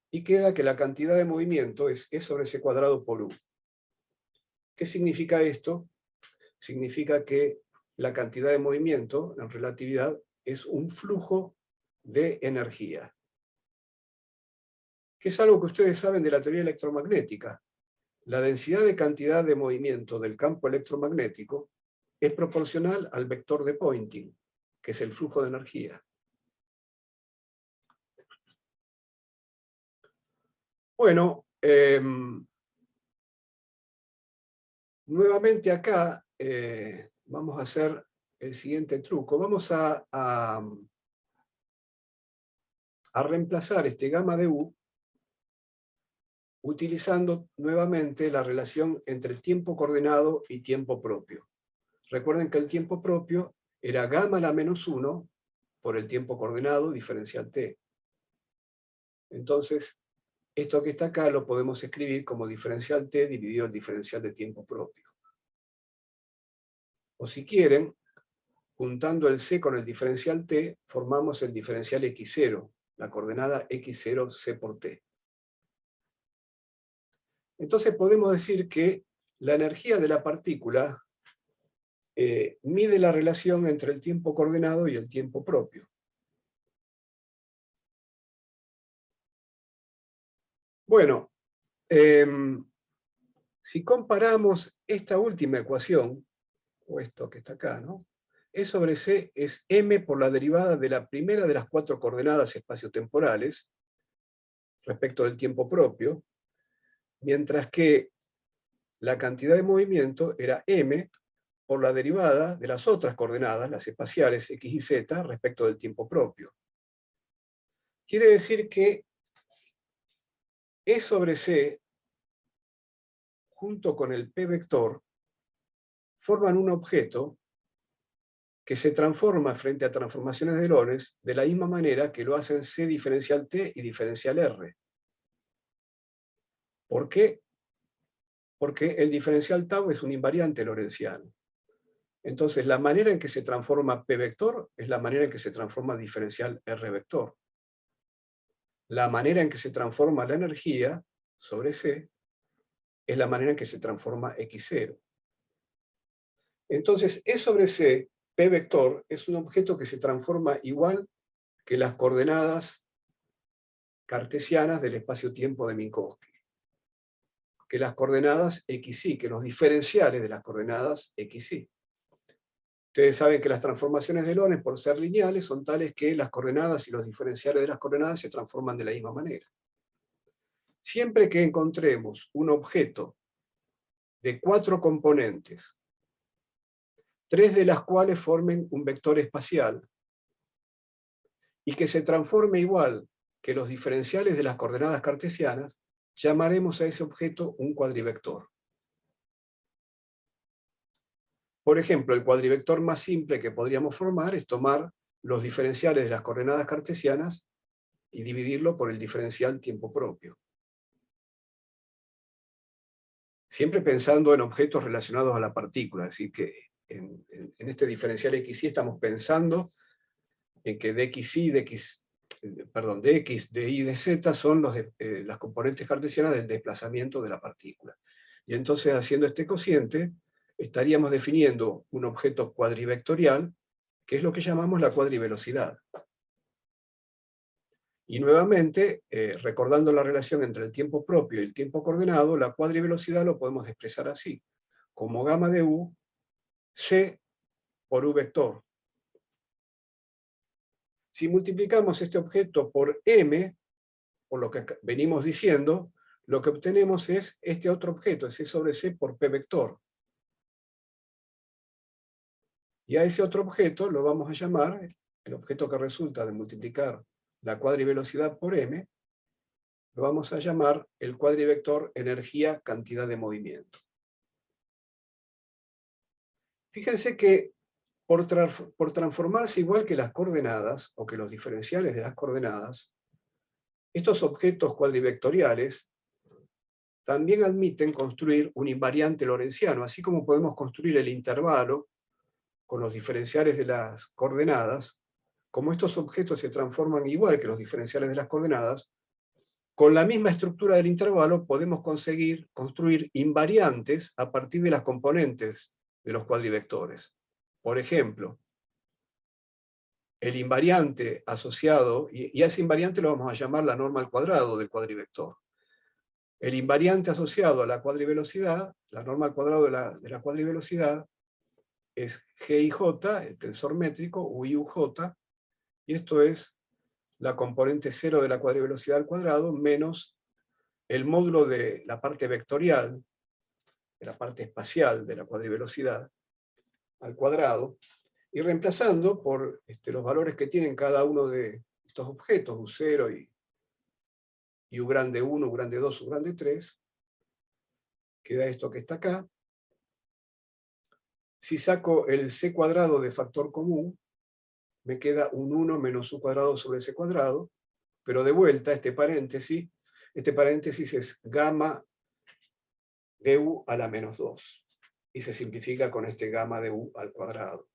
y queda que la cantidad de movimiento es e sobre c cuadrado por u. ¿Qué significa esto? Significa que la cantidad de movimiento en relatividad es un flujo de energía, que es algo que ustedes saben de la teoría electromagnética. La densidad de cantidad de movimiento del campo electromagnético es proporcional al vector de Poynting, que es el flujo de energía. Bueno, nuevamente acá vamos a hacer el siguiente truco. Vamos a reemplazar este gamma de u utilizando nuevamente la relación entre tiempo coordenado y tiempo propio. Recuerden que el tiempo propio era gamma a la menos 1 por el tiempo coordenado diferencial t. Entonces, esto que está acá lo podemos escribir como diferencial t dividido el diferencial de tiempo propio. O si quieren, juntando el c con el diferencial t, formamos el diferencial x0, la coordenada x0 c por t. Entonces podemos decir que la energía de la partícula mide la relación entre el tiempo coordenado y el tiempo propio. Bueno, si comparamos esta última ecuación, o esto que está acá, ¿no? E sobre c es m por la derivada de la primera de las 4 coordenadas espaciotemporales respecto del tiempo propio, mientras que la cantidad de movimiento era m por la derivada de las otras coordenadas, las espaciales x y z, respecto del tiempo propio. Quiere decir que E sobre c, junto con el p vector, forman un objeto que se transforma frente a transformaciones de Lorentz de la misma manera que lo hacen c diferencial t y diferencial r. ¿Por qué? Porque el diferencial tau es un invariante lorentziano. Entonces, la manera en que se transforma p vector es la manera en que se transforma diferencial r vector. La manera en que se transforma la energía sobre c es la manera en que se transforma x0. Entonces, E sobre c, p vector, es un objeto que se transforma igual que las coordenadas cartesianas del espacio-tiempo de Minkowski, que las coordenadas xy, que los diferenciales de las coordenadas xy. Ustedes saben que las transformaciones de Lorentz, por ser lineales, son tales que las coordenadas y los diferenciales de las coordenadas se transforman de la misma manera. Siempre que encontremos un objeto de 4 componentes, 3 de las cuales formen un vector espacial, y que se transforme igual que los diferenciales de las coordenadas cartesianas, llamaremos a ese objeto un cuadrivector. Por ejemplo, el cuadrivector más simple que podríamos formar es tomar los diferenciales de las coordenadas cartesianas y dividirlo por el diferencial tiempo propio. Siempre pensando en objetos relacionados a la partícula, es decir, que en este diferencial xy estamos pensando en que dx, dy y dz son las componentes cartesianas del desplazamiento de la partícula. Y entonces, haciendo este cociente, estaríamos definiendo un objeto cuadrivectorial, que es lo que llamamos la cuadrivelocidad. Y nuevamente, recordando la relación entre el tiempo propio y el tiempo coordenado, la cuadrivelocidad lo podemos expresar así, como gamma de u, c por u vector. Si multiplicamos este objeto por m, por lo que venimos diciendo, lo que obtenemos es este otro objeto, es E sobre c por p vector. Y a ese otro objeto lo vamos a llamar, el objeto que resulta de multiplicar la cuadrivelocidad por m, lo vamos a llamar el cuadrivector energía-cantidad de movimiento. Fíjense que por transformarse igual que las coordenadas, o que los diferenciales de las coordenadas, estos objetos cuadrivectoriales también admiten construir un invariante lorentziano, así como podemos construir el intervalo con los diferenciales de las coordenadas, como estos objetos se transforman igual que los diferenciales de las coordenadas, con la misma estructura del intervalo podemos construir invariantes a partir de las componentes de los cuadrivectores. Por ejemplo, el invariante asociado, y a ese invariante lo vamos a llamar la norma al cuadrado del cuadrivector. El invariante asociado a la cuadrivelocidad, la norma al cuadrado de la cuadrivelocidad, es GIJ, el tensor métrico, UIUJ, y esto es la componente cero de la cuadrivelocidad al cuadrado menos el módulo de la parte vectorial, de la parte espacial de la cuadrivelocidad al cuadrado, y reemplazando por los valores que tienen cada uno de estos objetos, U0 y U grande 1, U grande 2, U grande 3, queda esto que está acá. Si saco el c cuadrado de factor común, me queda un 1 menos u cuadrado sobre c cuadrado, pero de vuelta este paréntesis es gamma de u a la menos 2, y se simplifica con este gamma de u al cuadrado.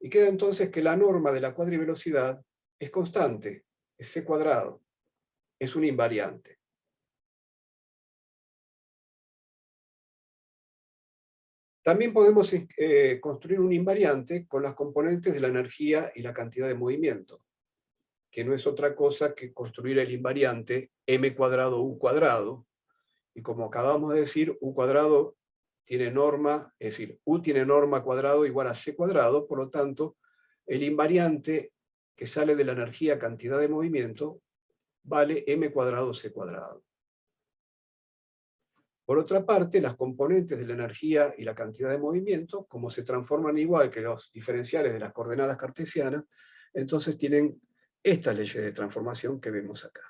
Y queda entonces que la norma de la cuadrivelocidad es constante, es c cuadrado, es un invariante. También podemos construir un invariante con las componentes de la energía y la cantidad de movimiento, que no es otra cosa que construir el invariante m cuadrado u cuadrado, y como acabamos de decir, u cuadrado tiene norma, es decir, u tiene norma cuadrado igual a c cuadrado, por lo tanto, el invariante que sale de la energía cantidad de movimiento vale m cuadrado c cuadrado. Por otra parte, las componentes de la energía y la cantidad de movimiento, como se transforman igual que los diferenciales de las coordenadas cartesianas, entonces tienen estas leyes de transformación que vemos acá.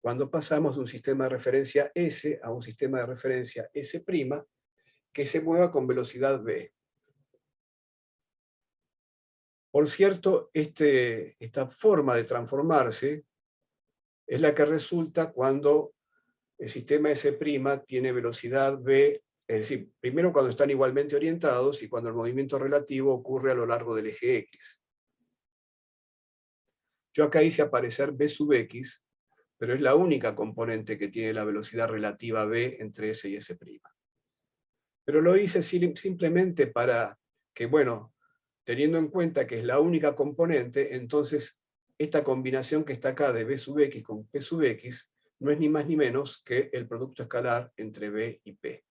Cuando pasamos de un sistema de referencia S a un sistema de referencia S', que se mueva con velocidad v. Por cierto, esta forma de transformarse es la que resulta cuando el sistema S' tiene velocidad v, es decir, primero cuando están igualmente orientados y cuando el movimiento relativo ocurre a lo largo del eje X. Yo acá hice aparecer v sub x, pero es la única componente que tiene la velocidad relativa v entre S y S'. Pero lo hice simplemente para que, bueno, teniendo en cuenta que es la única componente, entonces esta combinación que está acá de v sub x con p sub x no es ni más ni menos que el producto escalar entre v y p.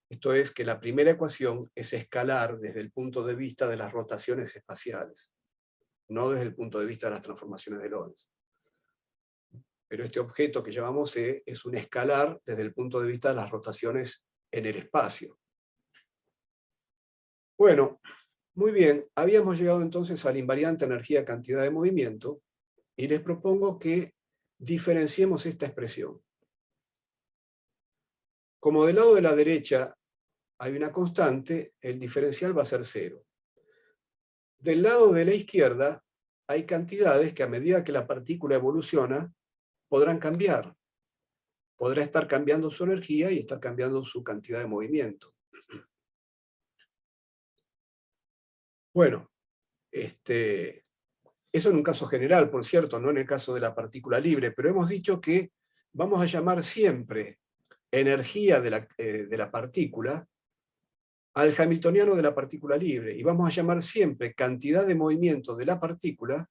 Esto es que la primera ecuación es escalar desde el punto de vista de las rotaciones espaciales, no desde el punto de vista de las transformaciones de Lorentz. Pero este objeto que llamamos E es un escalar desde el punto de vista de las rotaciones en el espacio. Bueno, muy bien, habíamos llegado entonces al invariante energía-cantidad de movimiento, y les propongo que diferenciemos esta expresión. Como del lado de la derecha hay una constante, el diferencial va a ser 0. Del lado de la izquierda hay cantidades que a medida que la partícula evoluciona podrán cambiar. Podrá estar cambiando su energía y estar cambiando su cantidad de movimiento. Bueno, eso en un caso general, por cierto, no en el caso de la partícula libre, pero hemos dicho que vamos a llamar siempre energía de la partícula al hamiltoniano de la partícula libre, y vamos a llamar siempre cantidad de movimiento de la partícula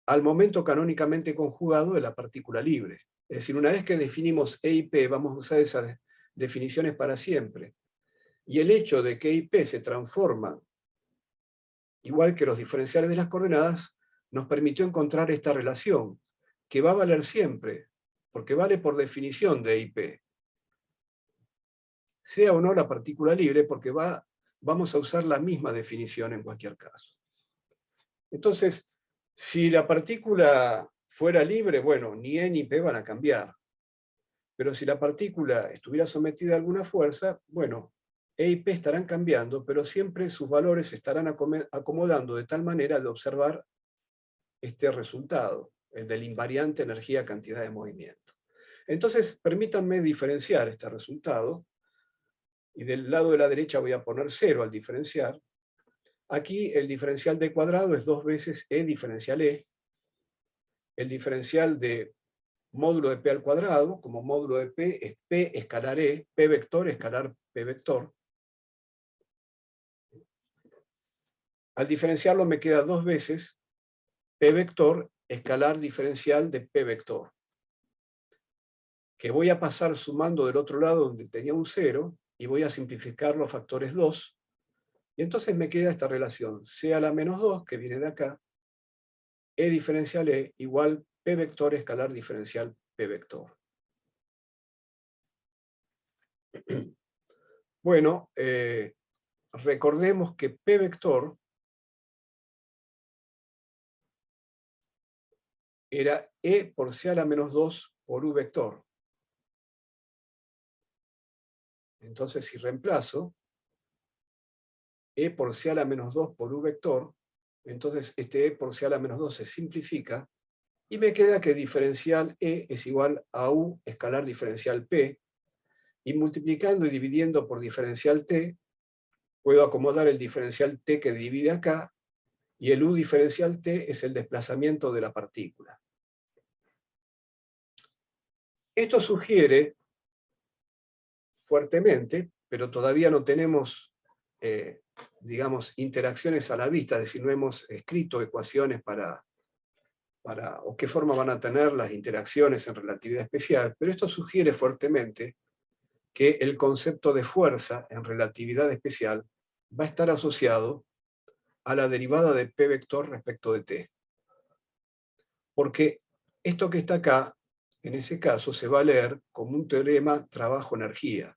al momento canónicamente conjugado de la partícula libre. Es decir, una vez que definimos E y P, vamos a usar esas definiciones para siempre. Y el hecho de que E y P se transforman igual que los diferenciales de las coordenadas, nos permitió encontrar esta relación, que va a valer siempre, porque vale por definición de E y P. Sea o no la partícula libre, porque vamos a usar la misma definición en cualquier caso. Entonces, si la partícula fuera libre, bueno, ni E ni P van a cambiar. Pero si la partícula estuviera sometida a alguna fuerza, bueno, E y P estarán cambiando, pero siempre sus valores se estarán acomodando de tal manera de observar este resultado, el del invariante energía-cantidad de movimiento. Entonces, permítanme diferenciar este resultado y del lado de la derecha voy a poner 0 al diferenciar. Aquí el diferencial de cuadrado es 2 veces E diferencial E. El diferencial de módulo de P al cuadrado, como módulo de P, es P escalar E, P vector escalar P vector. Al diferenciarlo me queda 2 veces P vector escalar diferencial de P vector, que voy a pasar sumando del otro lado donde tenía un 0, y voy a simplificar los factores 2, y entonces me queda esta relación, C a la menos 2, que viene de acá, E diferencial E igual P vector escalar diferencial P vector. Bueno, recordemos que P vector era E por C a la menos 2 por U vector. Entonces, si reemplazo E por C a la menos 2 por U vector, entonces este E por C a la menos 2 se simplifica, y me queda que diferencial E es igual a U escalar diferencial P, y multiplicando y dividiendo por diferencial T, puedo acomodar el diferencial T que divide acá, y el U diferencial T es el desplazamiento de la partícula. Esto sugiere fuertemente, pero todavía no tenemos, digamos, interacciones a la vista, es decir, no hemos escrito ecuaciones o qué forma van a tener las interacciones en relatividad especial, pero esto sugiere fuertemente que el concepto de fuerza en relatividad especial va a estar asociado a la derivada de P vector respecto de T. Porque esto que está acá, en ese caso, se va a leer como un teorema trabajo-energía.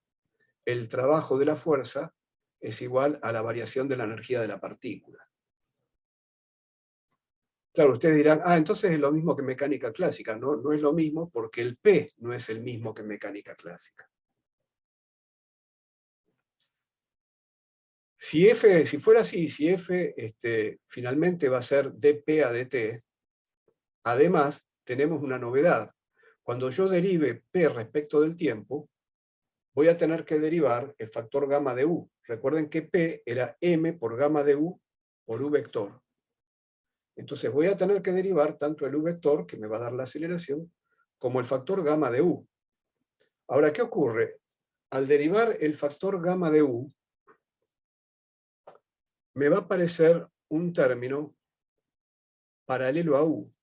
El trabajo de la fuerza es igual a la variación de la energía de la partícula. Claro, ustedes dirán, entonces es lo mismo que mecánica clásica. No, no es lo mismo porque el P no es el mismo que mecánica clásica. Si fuera así, si F finalmente va a ser dP a dt, además tenemos una novedad. Cuando yo derive P respecto del tiempo, voy a tener que derivar el factor gamma de U. Recuerden que P era M por gamma de U por U vector. Entonces voy a tener que derivar tanto el U vector, que me va a dar la aceleración, como el factor gamma de U. Ahora, ¿qué ocurre? Al derivar el factor gamma de U, me va a aparecer un término paralelo a U.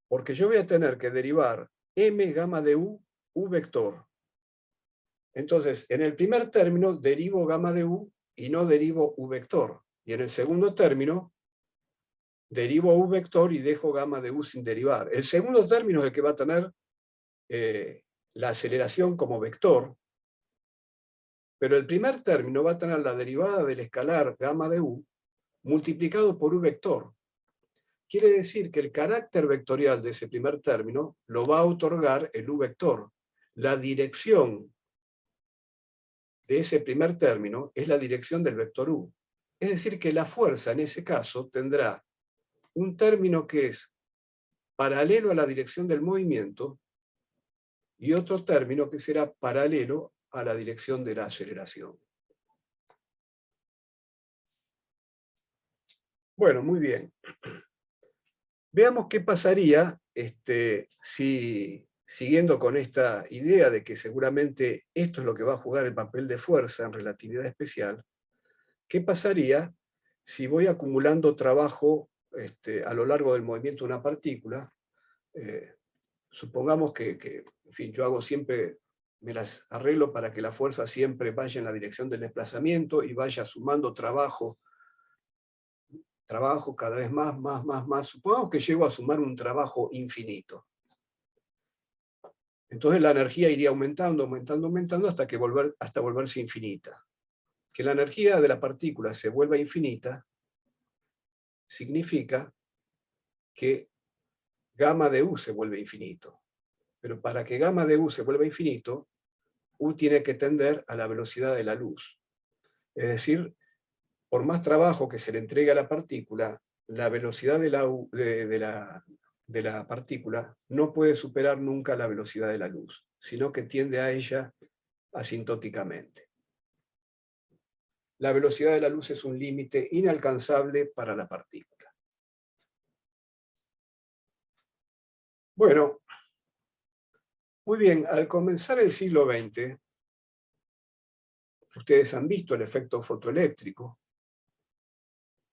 Porque yo voy a tener que derivar M gamma de U, U vector. Entonces, en el primer término derivo gamma de U y no derivo U vector. Y en el segundo término derivo U vector y dejo gamma de U sin derivar. El segundo término es el que va a tener la aceleración como vector, pero el primer término va a tener la derivada del escalar gamma de U multiplicado por U vector. Quiere decir que el carácter vectorial de ese primer término lo va a otorgar el U vector. La dirección de ese primer término es la dirección del vector U. Es decir, que la fuerza en ese caso tendrá un término que es paralelo a la dirección del movimiento y otro término que será paralelo a la dirección de la aceleración. Bueno, muy bien. Veamos qué pasaría si, siguiendo con esta idea de que seguramente esto es lo que va a jugar el papel de fuerza en relatividad especial, ¿qué pasaría si voy acumulando trabajo a lo largo del movimiento de una partícula? Supongamos que, en fin, yo hago siempre, me las arreglo para que la fuerza siempre vaya en la dirección del desplazamiento y vaya sumando trabajo cada vez más. Supongamos que llego a sumar un trabajo infinito. Entonces la energía iría aumentando hasta volverse infinita. Que la energía de la partícula se vuelva infinita significa que gamma de U se vuelve infinito. Pero para que gamma de U se vuelva infinito, U tiene que tender a la velocidad de la luz. Es decir, por más trabajo que se le entregue a la partícula, la velocidad de la partícula no puede superar nunca la velocidad de la luz, sino que tiende a ella asintóticamente. La velocidad de la luz es un límite inalcanzable para la partícula. Bueno, muy bien, al comenzar el siglo XX, ustedes han visto el efecto fotoeléctrico,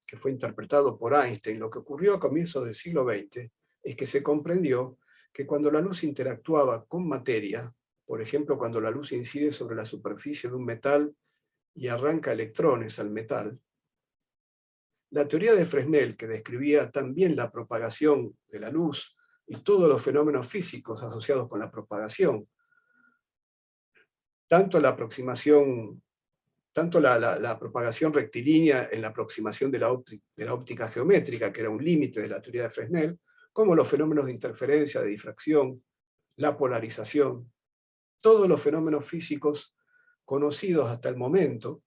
que fue interpretado por Einstein. Lo que ocurrió a comienzos del siglo XX es que se comprendió que cuando la luz interactuaba con materia, por ejemplo, cuando la luz incide sobre la superficie de un metal y arranca electrones al metal, la teoría de Fresnel, que describía también la propagación de la luz y todos los fenómenos físicos asociados con la propagación, tanto la aproximación, tanto la propagación rectilínea en la aproximación de la óptica geométrica, que era un límite de la teoría de Fresnel, como los fenómenos de interferencia, de difracción, la polarización, todos los fenómenos físicos conocidos hasta el momento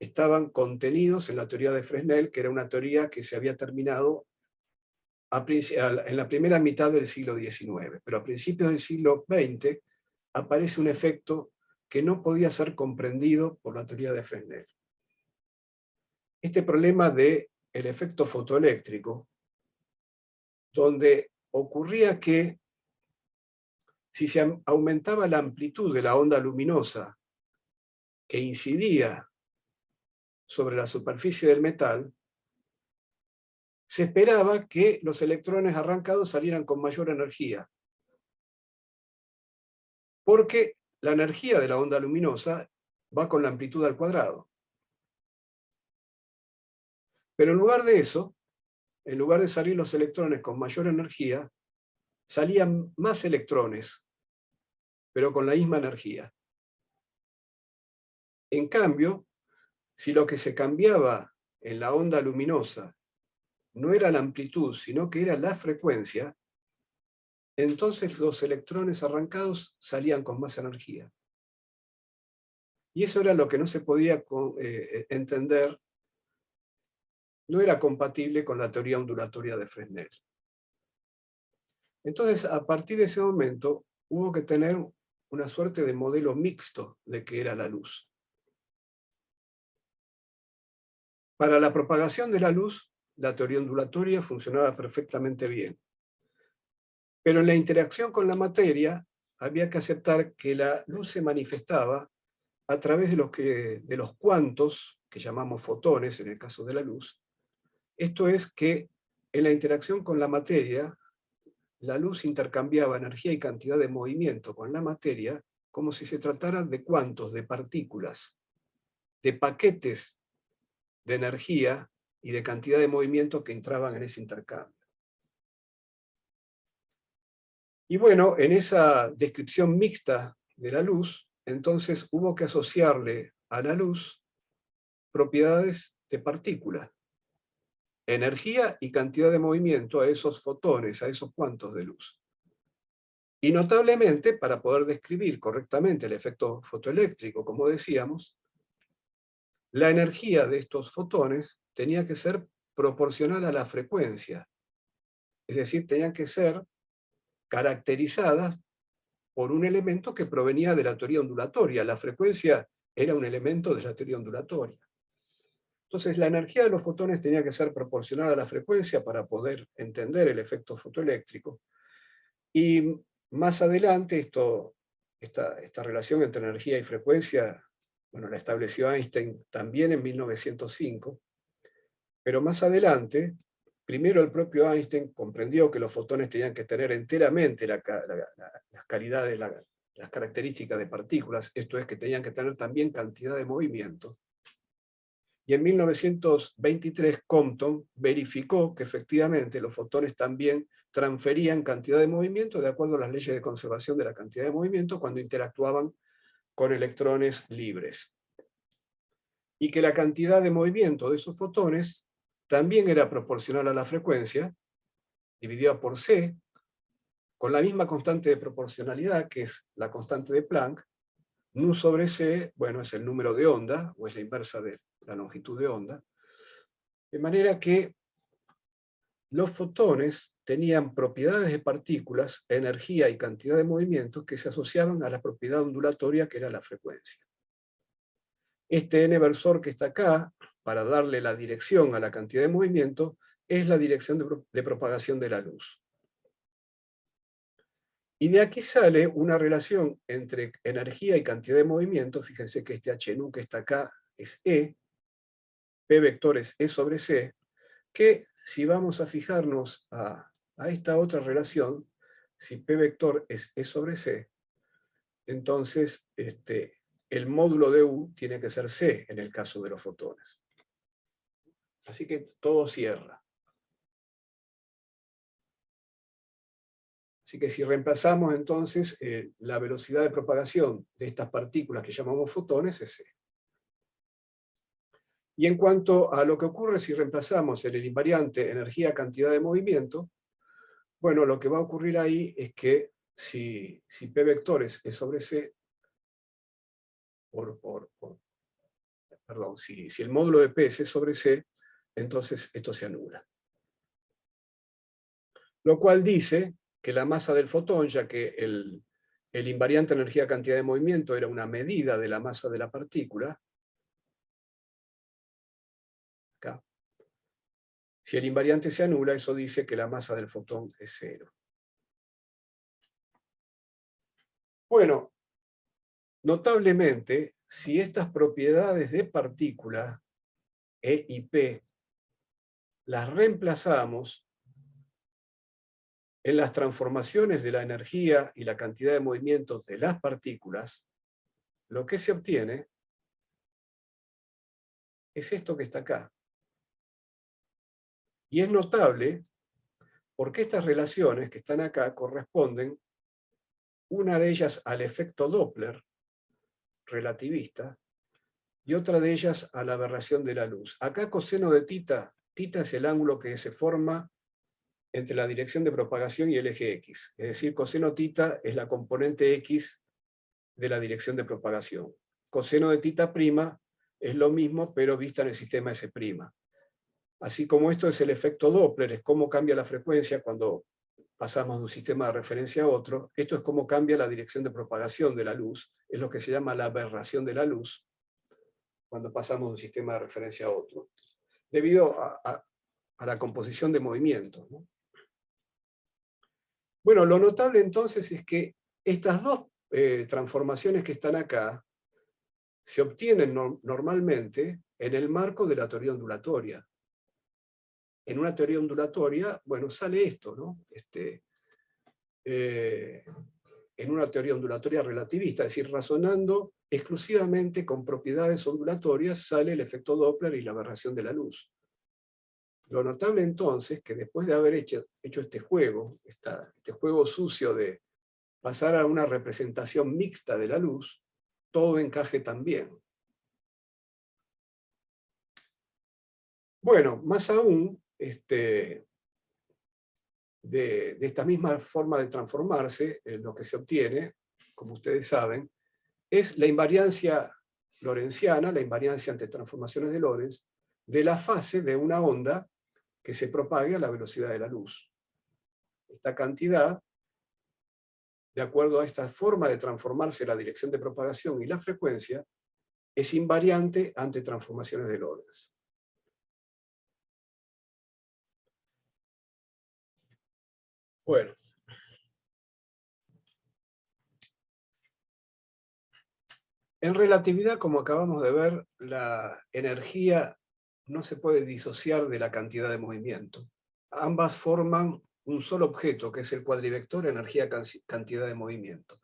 estaban contenidos en la teoría de Fresnel, que era una teoría que se había terminado en la primera mitad del siglo XIX, pero a principios del siglo XX aparece un efecto que no podía ser comprendido por la teoría de Fresnel. Este problema del efecto fotoeléctrico, donde ocurría que si se aumentaba la amplitud de la onda luminosa que incidía sobre la superficie del metal, se esperaba que los electrones arrancados salieran con mayor energía, porque la energía de la onda luminosa va con la amplitud al cuadrado. Pero en lugar de eso, en lugar de salir los electrones con mayor energía, salían más electrones, pero con la misma energía. En cambio, si lo que se cambiaba en la onda luminosa no era la amplitud, sino que era la frecuencia, entonces los electrones arrancados salían con más energía. Y eso era lo que no se podía entender, no era compatible con la teoría ondulatoria de Fresnel. Entonces, a partir de ese momento, hubo que tener una suerte de modelo mixto de qué era la luz. Para la propagación de la luz, la teoría ondulatoria funcionaba perfectamente bien. Pero en la interacción con la materia, había que aceptar que la luz se manifestaba a través de los cuantos, que llamamos fotones en el caso de la luz. Esto es que en la interacción con la materia, la luz intercambiaba energía y cantidad de movimiento con la materia como si se tratara de cuantos, de partículas, de paquetes de energía y de cantidad de movimiento que entraban en ese intercambio. Y bueno, en esa descripción mixta de la luz, entonces hubo que asociarle a la luz propiedades de partículas, energía y cantidad de movimiento a esos fotones, a esos cuantos de luz. Y notablemente, para poder describir correctamente el efecto fotoeléctrico, como decíamos, la energía de estos fotones tenía que ser proporcional a la frecuencia. Es decir, tenían que ser caracterizadas por un elemento que provenía de la teoría ondulatoria. La frecuencia era un elemento de la teoría ondulatoria. Entonces, la energía de los fotones tenía que ser proporcional a la frecuencia para poder entender el efecto fotoeléctrico. Y más adelante, esta relación entre energía y frecuencia, bueno, la estableció Einstein también en 1905, pero más adelante, primero el propio Einstein comprendió que los fotones tenían que tener enteramente las calidades, las características de partículas, esto es que tenían que tener también cantidad de movimiento. Y en 1923 Compton verificó que efectivamente los fotones también transferían cantidad de movimiento de acuerdo a las leyes de conservación de la cantidad de movimiento cuando interactuaban con electrones libres. Y que la cantidad de movimiento de esos fotones también era proporcional a la frecuencia, dividida por C, con la misma constante de proporcionalidad, que es la constante de Planck. Nu sobre C, bueno, es el número de onda, o es la inversa de la longitud de onda. De manera que los fotones tenían propiedades de partículas, energía y cantidad de movimiento que se asociaban a la propiedad ondulatoria que era la frecuencia. Este n-versor que está acá, para darle la dirección a la cantidad de movimiento, es la dirección de propagación de la luz. Y de aquí sale una relación entre energía y cantidad de movimiento. Fíjense que este h nu que está acá es E, P vector es E sobre C, que si vamos a fijarnos a esta otra relación, si P vector es E sobre C, entonces el módulo de U tiene que ser C en el caso de los fotones. Así que todo cierra. Así que si reemplazamos entonces la velocidad de propagación de estas partículas que llamamos fotones es C. Y en cuanto a lo que ocurre si reemplazamos en el invariante energía-cantidad de movimiento, bueno, lo que va a ocurrir ahí es que si P vectores es sobre C, perdón, si el módulo de P es E sobre C, entonces esto se anula. Lo cual dice que la masa del fotón, ya que el invariante energía-cantidad de movimiento era una medida de la masa de la partícula, acá, si el invariante se anula, eso dice que la masa del fotón es 0. Bueno, notablemente, si estas propiedades de partícula, E y P, las reemplazamos en las transformaciones de la energía y la cantidad de movimientos de las partículas, lo que se obtiene es esto que está acá. Y es notable porque estas relaciones que están acá corresponden, una de ellas al efecto Doppler relativista y otra de ellas a la aberración de la luz. Acá coseno de tita es el ángulo que se forma entre la dirección de propagación y el eje X. Es decir, coseno tita es la componente X de la dirección de propagación. Coseno de tita prima es lo mismo, pero vista en el sistema S'. Así como esto es el efecto Doppler, es cómo cambia la frecuencia cuando pasamos de un sistema de referencia a otro, esto es cómo cambia la dirección de propagación de la luz, es lo que se llama la aberración de la luz, cuando pasamos de un sistema de referencia a otro, debido a la composición de movimientos, ¿no? Bueno, lo notable entonces es que estas dos transformaciones que están acá se obtienen normalmente en el marco de la teoría ondulatoria. En una teoría ondulatoria, bueno, sale esto, ¿no? En una teoría ondulatoria relativista, es decir, razonando exclusivamente con propiedades ondulatorias, sale el efecto Doppler y la aberración de la luz. Lo notable entonces es que después de haber hecho este juego sucio de pasar a una representación mixta de la luz, todo encaje también. Bueno, más aún, de esta misma forma de transformarse, lo que se obtiene, como ustedes saben, es la invariancia lorentziana, la invariancia ante transformaciones de Lorentz, de la fase de una onda que se propague a la velocidad de la luz. Esta cantidad, de acuerdo a esta forma de transformarse la dirección de propagación y la frecuencia, es invariante ante transformaciones de Lorentz. Bueno. En relatividad, como acabamos de ver, la energía no se puede disociar de la cantidad de movimiento. Ambas forman un solo objeto, que es el cuadrivector energía-cantidad de movimiento.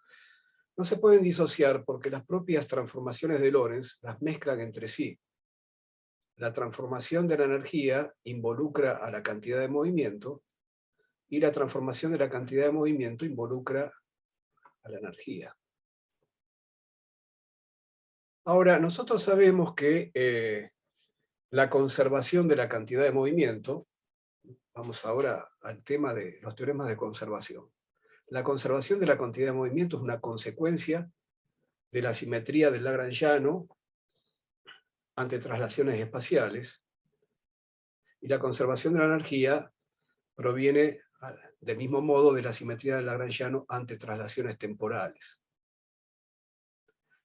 No se pueden disociar porque las propias transformaciones de Lorentz las mezclan entre sí. La transformación de la energía involucra a la cantidad de movimiento y la transformación de la cantidad de movimiento involucra a la energía. Ahora, nosotros sabemos que la conservación de la cantidad de movimiento, vamos ahora al tema de los teoremas de conservación. La conservación de la cantidad de movimiento es una consecuencia de la simetría del lagrangiano ante traslaciones espaciales, y la conservación de la energía proviene del mismo modo de la simetría de Lagrangiano ante traslaciones temporales.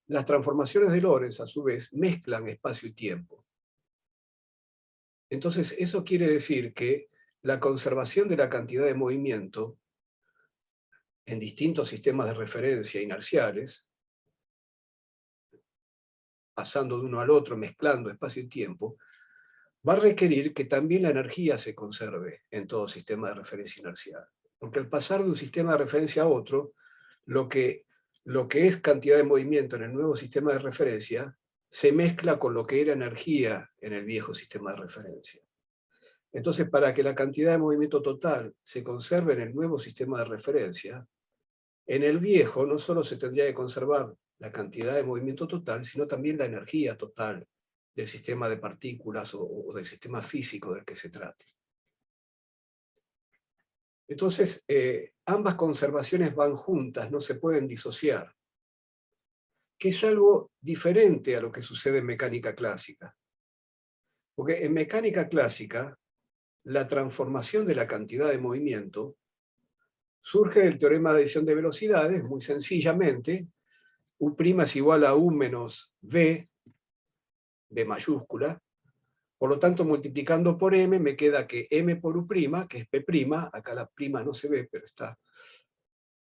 Las transformaciones de Lorentz, a su vez, mezclan espacio y tiempo. Entonces, eso quiere decir que la conservación de la cantidad de movimiento en distintos sistemas de referencia inerciales, pasando de uno al otro, mezclando espacio y tiempo, va a requerir que también la energía se conserve en todo sistema de referencia inercial. Porque al pasar de un sistema de referencia a otro, lo que es cantidad de movimiento en el nuevo sistema de referencia se mezcla con lo que era energía en el viejo sistema de referencia. Entonces, para que la cantidad de movimiento total se conserve en el nuevo sistema de referencia, en el viejo no solo se tendría que conservar la cantidad de movimiento total, sino también la energía total del sistema de partículas o del sistema físico del que se trate. Entonces, ambas conservaciones van juntas, no se pueden disociar, que es algo diferente a lo que sucede en mecánica clásica. Porque en mecánica clásica, la transformación de la cantidad de movimiento surge del teorema de adición de velocidades, muy sencillamente, U' es igual a U menos V, V mayúscula, por lo tanto, multiplicando por M, me queda que M por U', que es P', acá la prima no se ve, pero está,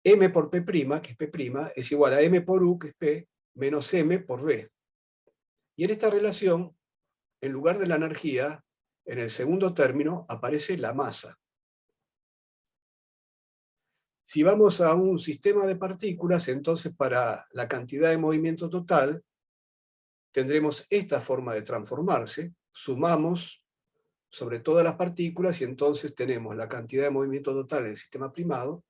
M por P', que es P', es igual a M por U, que es P, menos M por V. Y en esta relación, en lugar de la energía, en el segundo término aparece la masa. Si vamos a un sistema de partículas, entonces para la cantidad de movimiento total, tendremos esta forma de transformarse, sumamos sobre todas las partículas y entonces tenemos la cantidad de movimiento total en el sistema primado,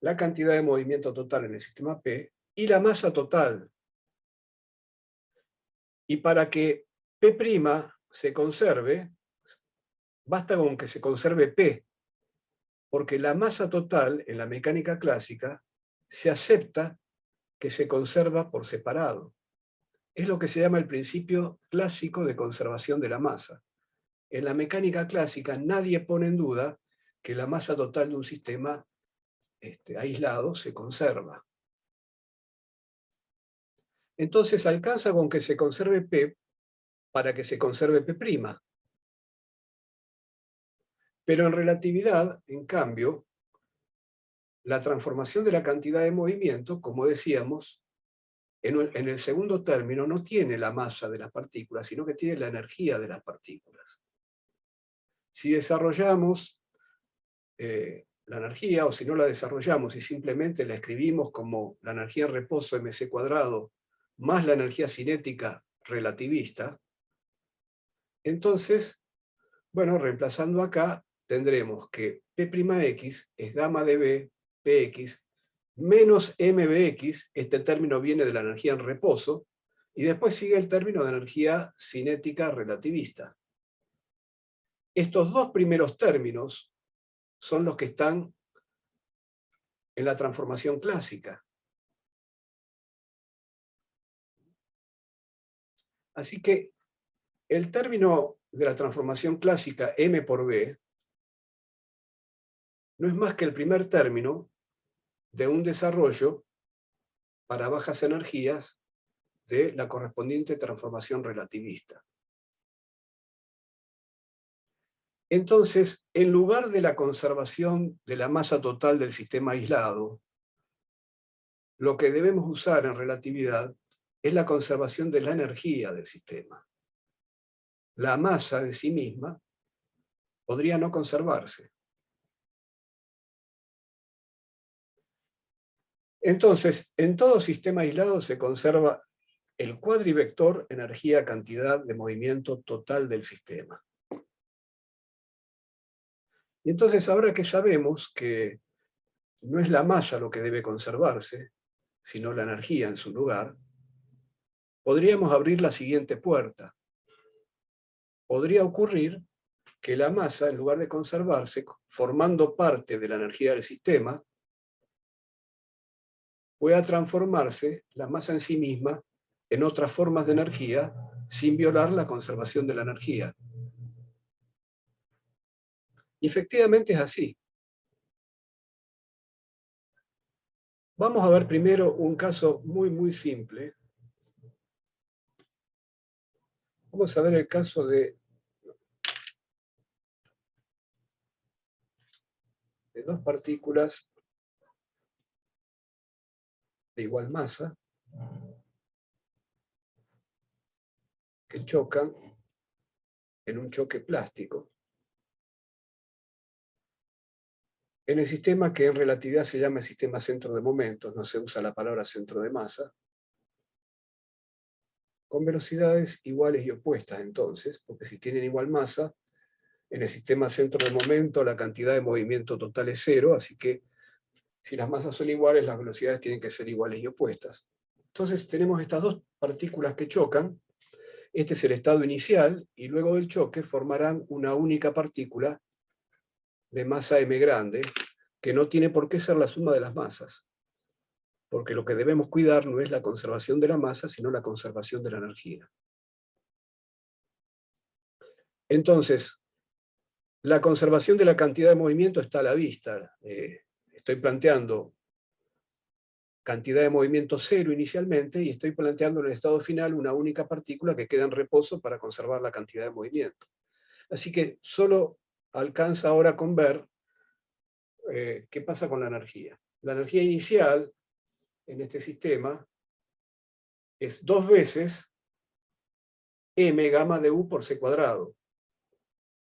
la cantidad de movimiento total en el sistema P y la masa total. Y para que P' se conserve, basta con que se conserve P, porque la masa total en la mecánica clásica se acepta que se conserva por separado. Es lo que se llama el principio clásico de conservación de la masa. En la mecánica clásica nadie pone en duda que la masa total de un sistema aislado se conserva. Entonces alcanza con que se conserve P para que se conserve P'. Pero en relatividad, en cambio, la transformación de la cantidad de movimiento, como decíamos, en el segundo término no tiene la masa de las partículas, sino que tiene la energía de las partículas. Si desarrollamos la energía, o si no la desarrollamos y simplemente la escribimos como la energía en reposo mc² más la energía cinética relativista, entonces, bueno, reemplazando acá, tendremos que P'X es gamma de B, Px, menos MBx, este término viene de la energía en reposo, y después sigue el término de energía cinética relativista. Estos dos primeros términos son los que están en la transformación clásica. Así que el término de la transformación clásica M por B no es más que el primer término de un desarrollo para bajas energías de la correspondiente transformación relativista. Entonces, en lugar de la conservación de la masa total del sistema aislado, lo que debemos usar en relatividad es la conservación de la energía del sistema. La masa en sí misma podría no conservarse. Entonces, en todo sistema aislado se conserva el cuadrivector energía-cantidad de movimiento total del sistema. Y entonces, ahora que sabemos que no es la masa lo que debe conservarse, sino la energía en su lugar, podríamos abrir la siguiente puerta. Podría ocurrir que la masa, en lugar de conservarse, formando parte de la energía del sistema, pueda transformarse la masa en sí misma en otras formas de energía sin violar la conservación de la energía. Y efectivamente es así. Vamos a ver primero un caso muy simple. Vamos a ver el caso de dos partículas de igual masa que chocan en un choque plástico en el sistema que en relatividad se llama el sistema centro de momentos, no se usa la palabra centro de masa, con velocidades iguales y opuestas entonces, porque si tienen igual masa, en el sistema centro de momento la cantidad de movimiento total es cero, así que si las masas son iguales, las velocidades tienen que ser iguales y opuestas. Entonces tenemos estas dos partículas que chocan, este es el estado inicial, y luego del choque formarán una única partícula de masa m grande, que no tiene por qué ser la suma de las masas, porque lo que debemos cuidar no es la conservación de la masa, sino la conservación de la energía. Entonces, la conservación de la cantidad de movimiento está a la vista. Estoy planteando cantidad de movimiento cero inicialmente, y estoy planteando en el estado final una única partícula que queda en reposo para conservar la cantidad de movimiento. Así que solo alcanza ahora con ver qué pasa con la energía. La energía inicial en este sistema es 2 veces m gamma de u por c cuadrado.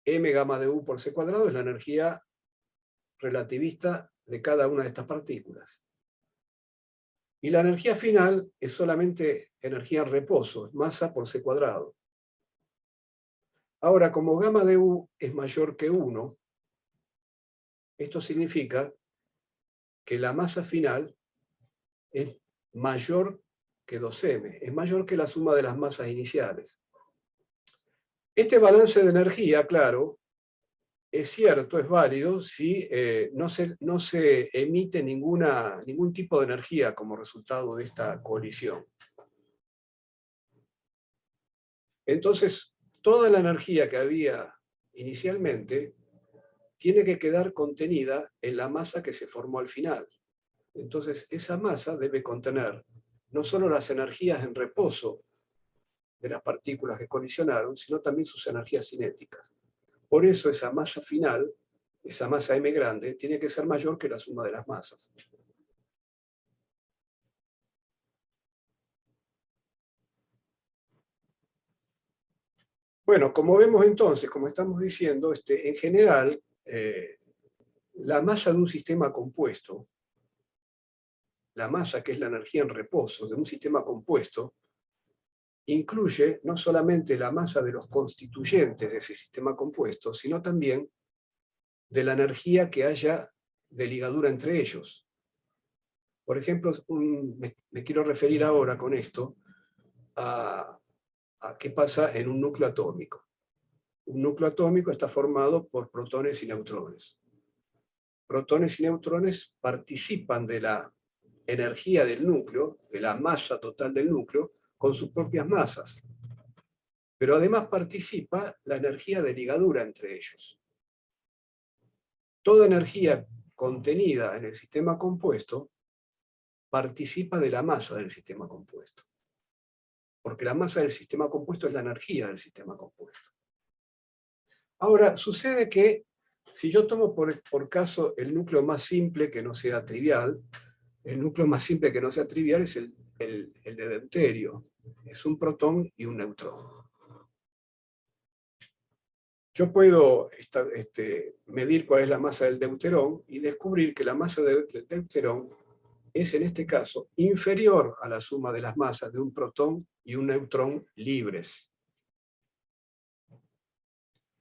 M gamma de u por c cuadrado es la energía relativista de cada una de estas partículas. Y la energía final es solamente energía en reposo, masa por c cuadrado. Ahora, como gamma de u es mayor que 1, esto significa que la masa final es mayor que 2m, es mayor que la suma de las masas iniciales. Este balance de energía, claro, es cierto, es válido si no se emite ningún tipo de energía como resultado de esta colisión. Entonces, toda la energía que había inicialmente tiene que quedar contenida en la masa que se formó al final. Entonces, esa masa debe contener no solo las energías en reposo de las partículas que colisionaron, sino también sus energías cinéticas. Por eso esa masa final, esa masa m grande, tiene que ser mayor que la suma de las masas. Bueno, como vemos entonces, como estamos diciendo, en general, la masa de un sistema compuesto, la masa que es la energía en reposo de un sistema compuesto, incluye no solamente la masa de los constituyentes de ese sistema compuesto, sino también de la energía que haya de ligadura entre ellos. Por ejemplo, me quiero referir ahora con esto a qué pasa en un núcleo atómico. Un núcleo atómico está formado por protones y neutrones. Protones y neutrones participan de la energía del núcleo, de la masa total del núcleo, con sus propias masas. Pero además participa la energía de ligadura entre ellos. Toda energía contenida en el sistema compuesto participa de la masa del sistema compuesto. Porque la masa del sistema compuesto es la energía del sistema compuesto. Ahora, sucede que si yo tomo por caso el núcleo más simple que no sea trivial, el núcleo más simple que no sea trivial es el de deuterio. Es un protón y un neutrón. Yo puedo medir cuál es la masa del deuterón y descubrir que la masa del deuterón es, en este caso, inferior a la suma de las masas de un protón y un neutrón libres.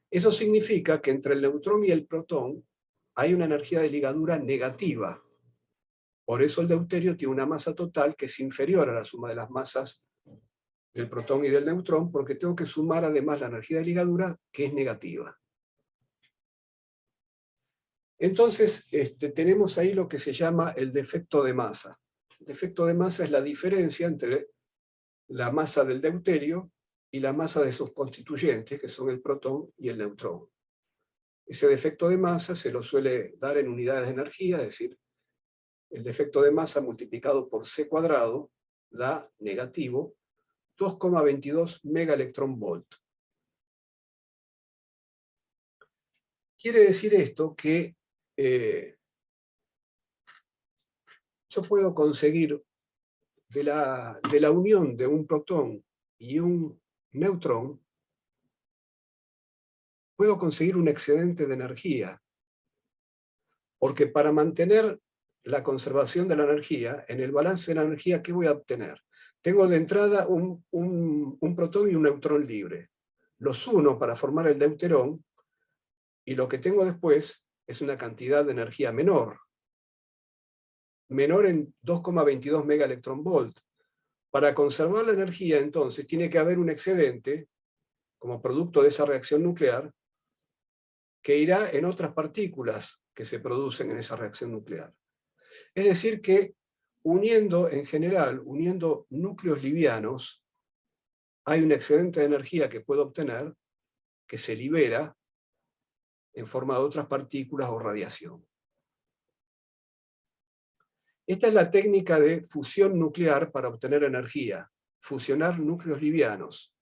Eso significa que entre el neutrón y el protón hay una energía de ligadura negativa. Por eso el deuterio tiene una masa total que es inferior a la suma de las masas del protón y del neutrón, porque tengo que sumar además la energía de ligadura, que es negativa. Entonces, tenemos ahí lo que se llama el defecto de masa. El defecto de masa es la diferencia entre la masa del deuterio y la masa de sus constituyentes, que son el protón y el neutrón. Ese defecto de masa se lo suele dar en unidades de energía, es decir, el defecto de masa multiplicado por C cuadrado da negativo 2,22 megaelectronvolt. Quiere decir esto que yo puedo conseguir de la unión de un protón y un neutrón, puedo conseguir un excedente de energía. Porque para mantener la conservación de la energía, en el balance de la energía, ¿qué voy a obtener? Tengo de entrada un protón y un neutrón libre. Los uno para formar el deuterón, y lo que tengo después es una cantidad de energía menor en 2,22 megaelectronvolt. Para conservar la energía, entonces, tiene que haber un excedente, como producto de esa reacción nuclear, que irá en otras partículas que se producen en esa reacción nuclear. Es decir que, en general, uniendo núcleos livianos, hay un excedente de energía que puedo obtener, que se libera en forma de otras partículas o radiación. Esta es la técnica de fusión nuclear para obtener energía, fusionar núcleos livianos.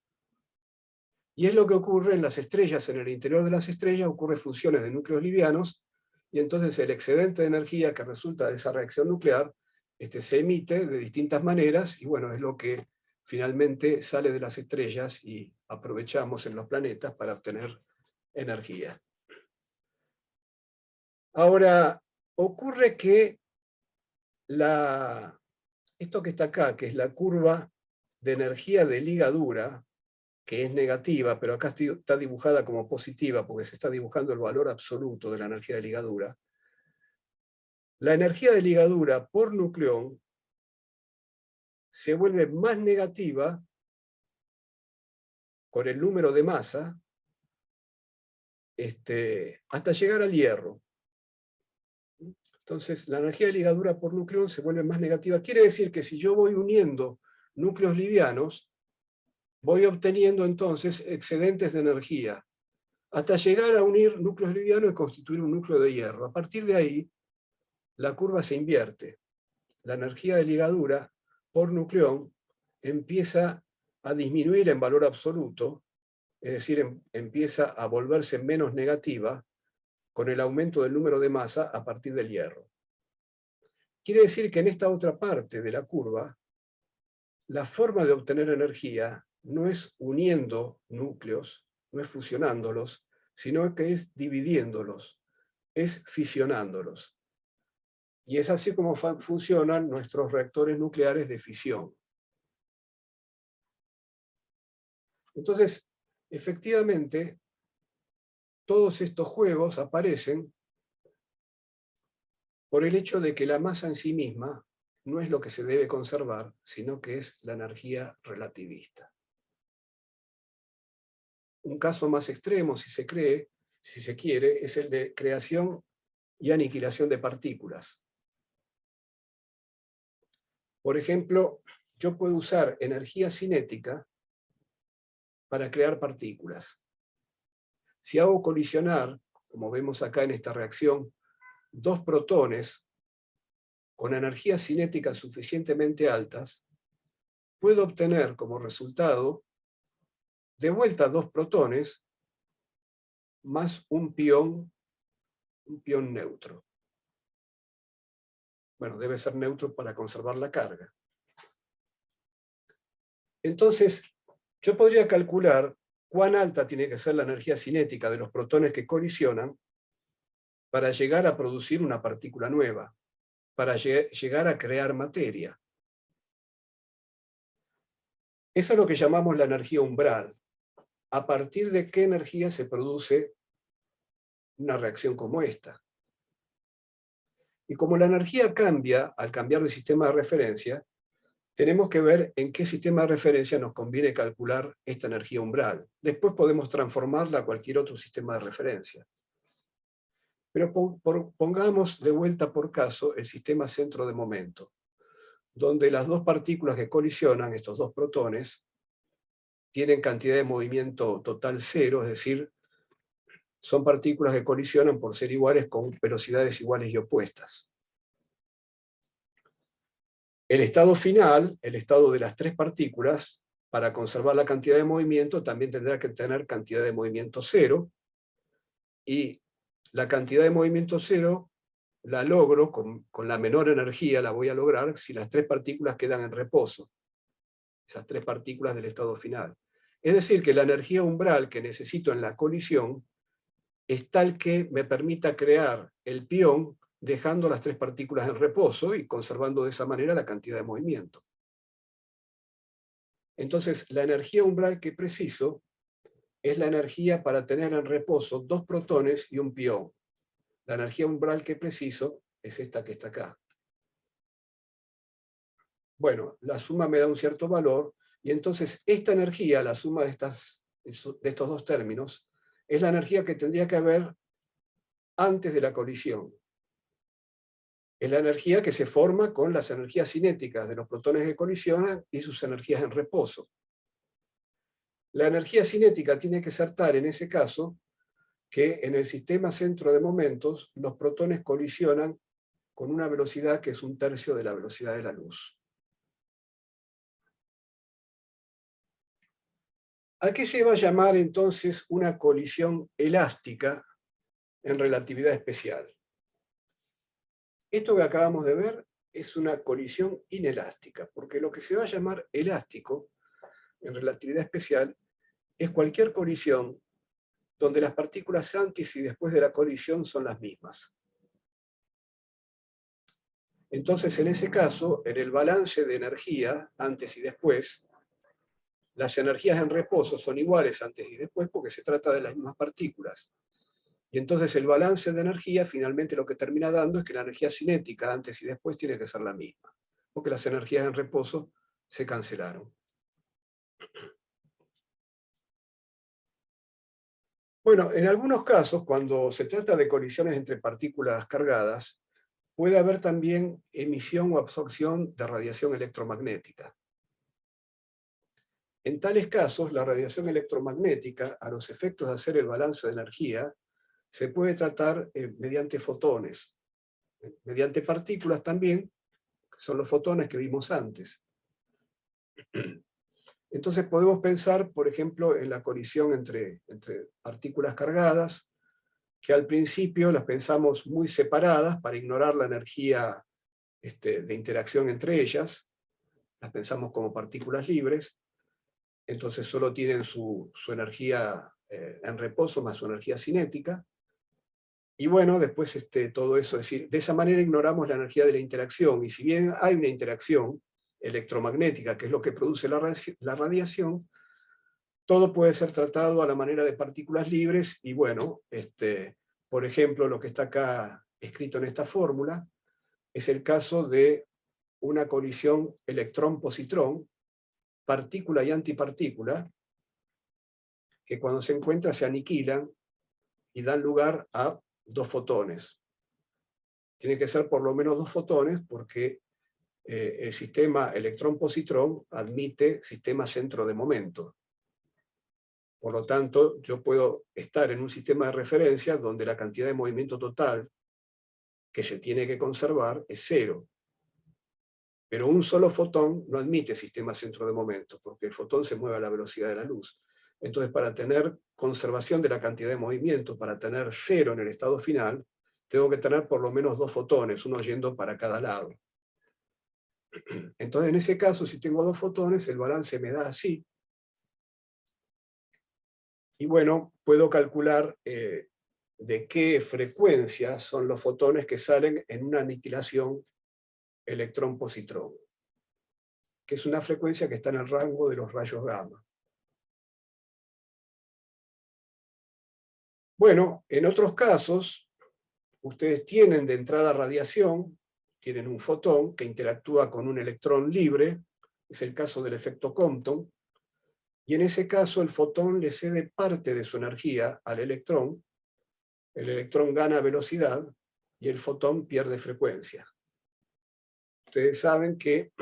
Y es lo que ocurre en las estrellas, en el interior de las estrellas ocurre fusiones de núcleos livianos, y entonces el excedente de energía que resulta de esa reacción nuclear se emite de distintas maneras, y bueno, es lo que finalmente sale de las estrellas y aprovechamos en los planetas para obtener energía. Ahora, ocurre que esto que está acá, que es la curva de energía de ligadura, que es negativa, pero acá está dibujada como positiva, porque se está dibujando el valor absoluto de la energía de ligadura. La energía de ligadura por nucleón se vuelve más negativa con el número de masa hasta llegar al hierro. Entonces, la energía de ligadura por nucleón se vuelve más negativa. Quiere decir que si yo voy uniendo núcleos livianos, voy obteniendo entonces excedentes de energía, hasta llegar a unir núcleos livianos y constituir un núcleo de hierro. A partir de ahí, la curva se invierte. La energía de ligadura por nucleón empieza a disminuir en valor absoluto, es decir, empieza a volverse menos negativa con el aumento del número de masa a partir del hierro. Quiere decir que en esta otra parte de la curva, la forma de obtener energía no es uniendo núcleos, no es fusionándolos, sino que es dividiéndolos, es fisionándolos. Y es así como funcionan nuestros reactores nucleares de fisión. Entonces, efectivamente, todos estos juegos aparecen por el hecho de que la masa en sí misma no es lo que se debe conservar, sino que es la energía relativista. Un caso más extremo, si se quiere, es el de creación y aniquilación de partículas. Por ejemplo, yo puedo usar energía cinética para crear partículas. Si hago colisionar, como vemos acá en esta reacción, dos protones con energías cinéticas suficientemente altas, puedo obtener como resultado de vuelta dos protones más un pión neutro. Bueno, debe ser neutro para conservar la carga. Entonces, yo podría calcular cuán alta tiene que ser la energía cinética de los protones que colisionan para llegar a producir una partícula nueva, para llegar a crear materia. Eso es lo que llamamos la energía umbral. ¿A partir de qué energía se produce una reacción como esta? Y como la energía cambia al cambiar de sistema de referencia, tenemos que ver en qué sistema de referencia nos conviene calcular esta energía umbral. Después podemos transformarla a cualquier otro sistema de referencia. Pero pongamos de vuelta por caso el sistema centro de momento, donde las dos partículas que colisionan, estos dos protones, tienen cantidad de movimiento total cero, es decir, son partículas que colisionan por ser iguales con velocidades iguales y opuestas. El estado final, el estado de las tres partículas, para conservar la cantidad de movimiento, también tendrá que tener cantidad de movimiento cero, y la cantidad de movimiento cero la logro con la menor energía, la voy a lograr si las tres partículas quedan en reposo, esas tres partículas del estado final. Es decir, que la energía umbral que necesito en la colisión es tal que me permita crear el pión dejando las tres partículas en reposo y conservando de esa manera la cantidad de movimiento. Entonces, la energía umbral que preciso es la energía para tener en reposo dos protones y un pión. La energía umbral que preciso es esta que está acá. Bueno, la suma me da un cierto valor, y entonces esta energía, la suma de estos dos términos, es la energía que tendría que haber antes de la colisión. Es la energía que se forma con las energías cinéticas de los protones que colisionan y sus energías en reposo. La energía cinética tiene que ser tal, en ese caso, que en el sistema centro de momentos los protones colisionan con una velocidad que es 1/3 de la velocidad de la luz. ¿A qué se va a llamar entonces una colisión elástica en relatividad especial? Esto que acabamos de ver es una colisión inelástica, porque lo que se va a llamar elástico en relatividad especial es cualquier colisión donde las partículas antes y después de la colisión son las mismas. Entonces, en ese caso, en el balance de energía, antes y después, las energías en reposo son iguales antes y después porque se trata de las mismas partículas. Y entonces el balance de energía finalmente lo que termina dando es que la energía cinética antes y después tiene que ser la misma, porque las energías en reposo se cancelaron. Bueno, en algunos casos, cuando se trata de colisiones entre partículas cargadas, puede haber también emisión o absorción de radiación electromagnética. En tales casos, la radiación electromagnética, a los efectos de hacer el balance de energía, se puede tratar mediante fotones, mediante partículas también, que son los fotones que vimos antes. Entonces podemos pensar, por ejemplo, en la colisión entre partículas cargadas, que al principio las pensamos muy separadas para ignorar la energía de interacción entre ellas, las pensamos como partículas libres, entonces solo tienen su energía en reposo más su energía cinética, y bueno, después todo eso, es decir, de esa manera ignoramos la energía de la interacción, y si bien hay una interacción electromagnética, que es lo que produce la radiación, todo puede ser tratado a la manera de partículas libres, y bueno, por ejemplo, lo que está acá escrito en esta fórmula, es el caso de una colisión electrón-positrón, partícula y antipartícula, que cuando se encuentran se aniquilan y dan lugar a dos fotones. Tiene que ser por lo menos dos fotones porque el sistema electrón-positrón admite sistema centro de momento. Por lo tanto, yo puedo estar en un sistema de referencia donde la cantidad de movimiento total que se tiene que conservar es cero. Pero un solo fotón no admite sistema centro de momento, porque el fotón se mueve a la velocidad de la luz. Entonces, para tener conservación de la cantidad de movimiento, para tener cero en el estado final, tengo que tener por lo menos dos fotones, uno yendo para cada lado. Entonces, en ese caso, si tengo dos fotones, el balance me da así. Y bueno, puedo calcular de qué frecuencia son los fotones que salen en una aniquilación electrón-positrón, que es una frecuencia que está en el rango de los rayos gamma. Bueno, en otros casos, ustedes tienen de entrada radiación, tienen un fotón que interactúa con un electrón libre, es el caso del efecto Compton, y en ese caso el fotón le cede parte de su energía al electrón, el electrón gana velocidad y el fotón pierde frecuencia. Ustedes saben que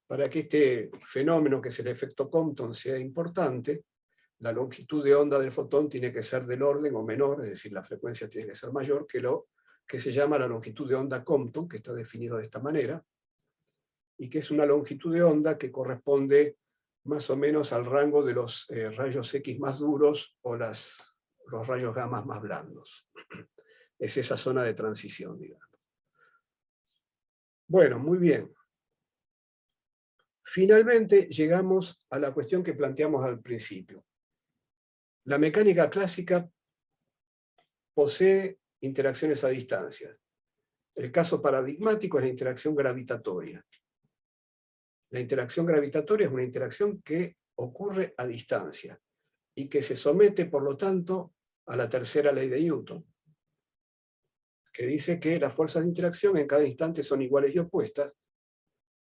para que este fenómeno, que es el efecto Compton, sea importante, la longitud de onda del fotón tiene que ser del orden o menor, es decir, la frecuencia tiene que ser mayor que lo que se llama la longitud de onda Compton, que está definido de esta manera. y que es una longitud de onda que corresponde más o menos al rango de los rayos X más duros o los rayos gamma más blandos. Es esa zona de transición, digamos. Bueno, muy bien. Finalmente llegamos a la cuestión que planteamos al principio. La mecánica clásica posee interacciones a distancia. El caso paradigmático es la interacción gravitatoria. La interacción gravitatoria es una interacción que ocurre a distancia y que se somete, por lo tanto, a la tercera ley de Newton, que dice que las fuerzas de interacción en cada instante son iguales y opuestas,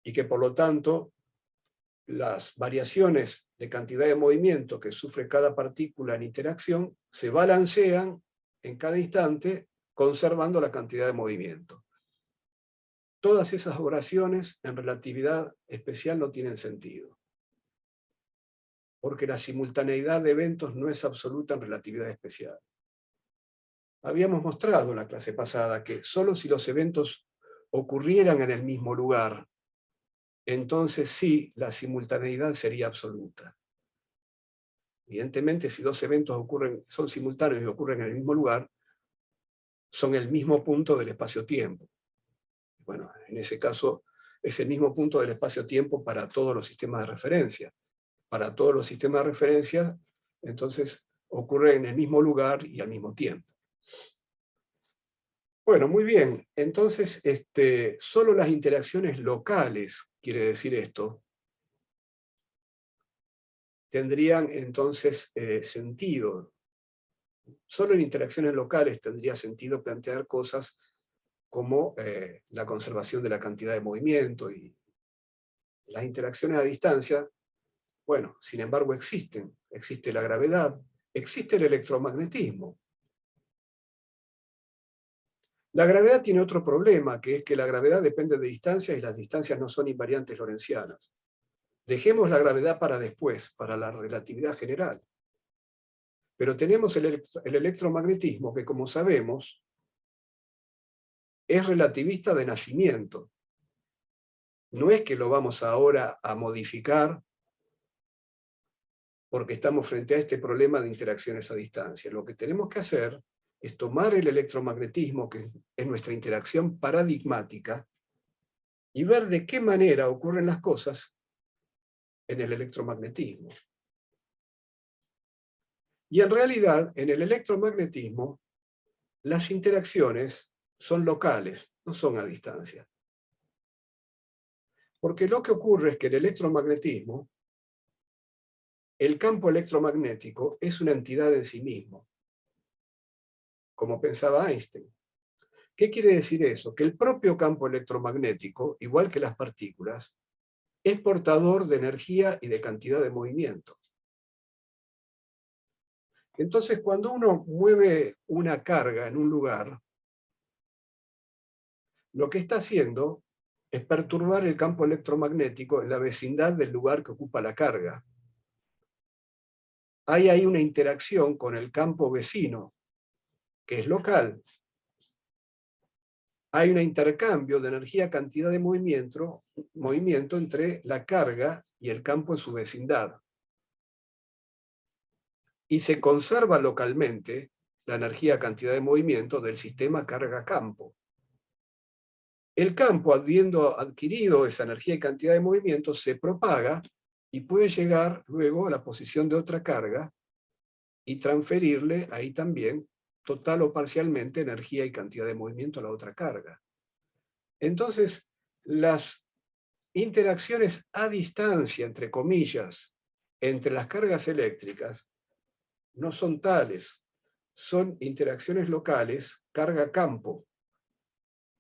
y que, por lo tanto, las variaciones de cantidad de movimiento que sufre cada partícula en interacción se balancean en cada instante, conservando la cantidad de movimiento. Todas esas oraciones en relatividad especial no tienen sentido, porque la simultaneidad de eventos no es absoluta en relatividad especial. Habíamos mostrado en la clase pasada que solo si los eventos ocurrieran en el mismo lugar, entonces sí, la simultaneidad sería absoluta. Evidentemente, si dos eventos son simultáneos y ocurren en el mismo lugar, son el mismo punto del espacio-tiempo. Bueno, en ese caso, es el mismo punto del espacio-tiempo para todos los sistemas de referencia. Para todos los sistemas de referencia, entonces, ocurre en el mismo lugar y al mismo tiempo. Bueno, muy bien. Entonces, solo las interacciones locales, quiere decir esto, tendrían entonces sentido. Solo en interacciones locales tendría sentido plantear cosas como la conservación de la cantidad de movimiento, y las interacciones a distancia, bueno, sin embargo existen. Existe la gravedad, existe el electromagnetismo. La gravedad tiene otro problema, que es que la gravedad depende de distancias y las distancias no son invariantes lorentzianas. Dejemos la gravedad para después, para la relatividad general. Pero tenemos el electromagnetismo, que, como sabemos, es relativista de nacimiento. No es que lo vamos ahora a modificar porque estamos frente a este problema de interacciones a distancia. Lo que tenemos que hacer es tomar el electromagnetismo, que es nuestra interacción paradigmática, y ver de qué manera ocurren las cosas en el electromagnetismo. Y en realidad, en el electromagnetismo, las interacciones son locales, no son a distancia. Porque lo que ocurre es que el electromagnetismo, el campo electromagnético, es una entidad en sí mismo, como pensaba Einstein. ¿Qué quiere decir eso? Que el propio campo electromagnético, igual que las partículas, es portador de energía y de cantidad de movimiento. Entonces, cuando uno mueve una carga en un lugar, lo que está haciendo es perturbar el campo electromagnético en la vecindad del lugar que ocupa la carga. Hay ahí una interacción con el campo vecino, que es local. Hay un intercambio de energía, cantidad de movimiento entre la carga y el campo en su vecindad. Y se conserva localmente la energía, cantidad de movimiento del sistema carga-campo. El campo, habiendo adquirido esa energía y cantidad de movimiento, se propaga y puede llegar luego a la posición de otra carga y transferirle ahí también, total o parcialmente, energía y cantidad de movimiento a la otra carga. Entonces, las interacciones a distancia, entre comillas, entre las cargas eléctricas, no son tales. Son interacciones locales, carga-campo,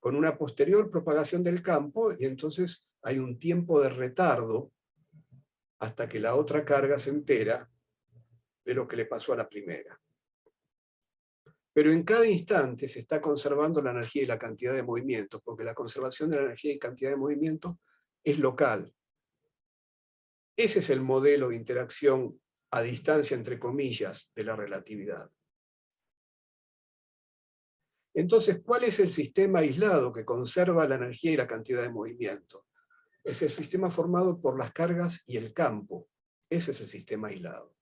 con una posterior propagación del campo, y entonces hay un tiempo de retardo hasta que la otra carga se entera de lo que le pasó a la primera. Pero en cada instante se está conservando la energía y la cantidad de movimiento, porque la conservación de la energía y cantidad de movimiento es local. Ese es el modelo de interacción a distancia, entre comillas, de la relatividad. Entonces, ¿cuál es el sistema aislado que conserva la energía y la cantidad de movimiento? Es el sistema formado por las cargas y el campo. Ese es el sistema aislado.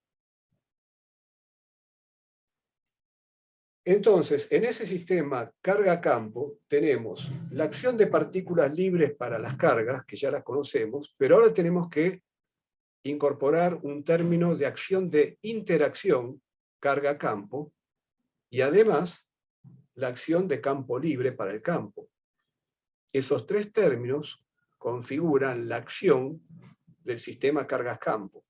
Entonces, en ese sistema carga-campo tenemos la acción de partículas libres para las cargas, que ya las conocemos, pero ahora tenemos que incorporar un término de acción de interacción, carga-campo, y además la acción de campo libre para el campo. Esos tres términos configuran la acción del sistema cargas-campo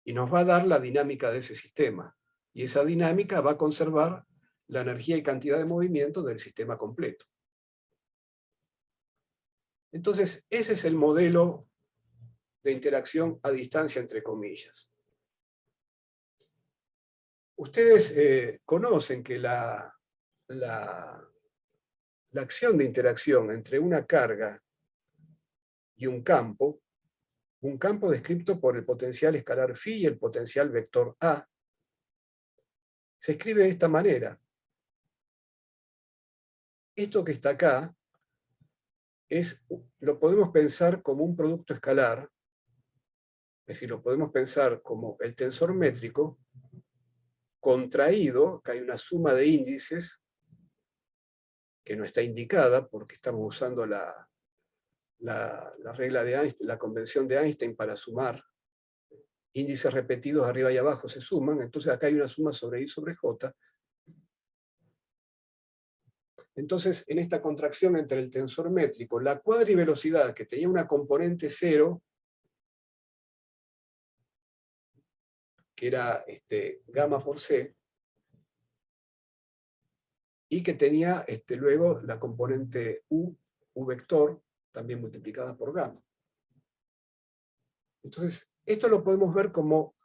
y nos va a dar la dinámica de ese sistema. Y esa dinámica va a conservar la energía y cantidad de movimiento del sistema completo. Entonces, ese es el modelo de interacción a distancia, entre comillas. Ustedes conocen que la acción de interacción entre una carga y un campo descrito por el potencial escalar φ y el potencial vector A, se escribe de esta manera. Esto que está acá lo podemos pensar como un producto escalar, es decir, lo podemos pensar como el tensor métrico contraído, que hay una suma de índices que no está indicada porque estamos usando la regla de Einstein, la convención de Einstein para sumar índices repetidos arriba y abajo se suman, entonces acá hay una suma sobre I sobre J. Entonces, en esta contracción entre el tensor métrico, la cuadrivelocidad, que tenía una componente cero, que era gamma por C, y que tenía luego la componente U vector, también multiplicada por gamma. Entonces, esto lo podemos ver como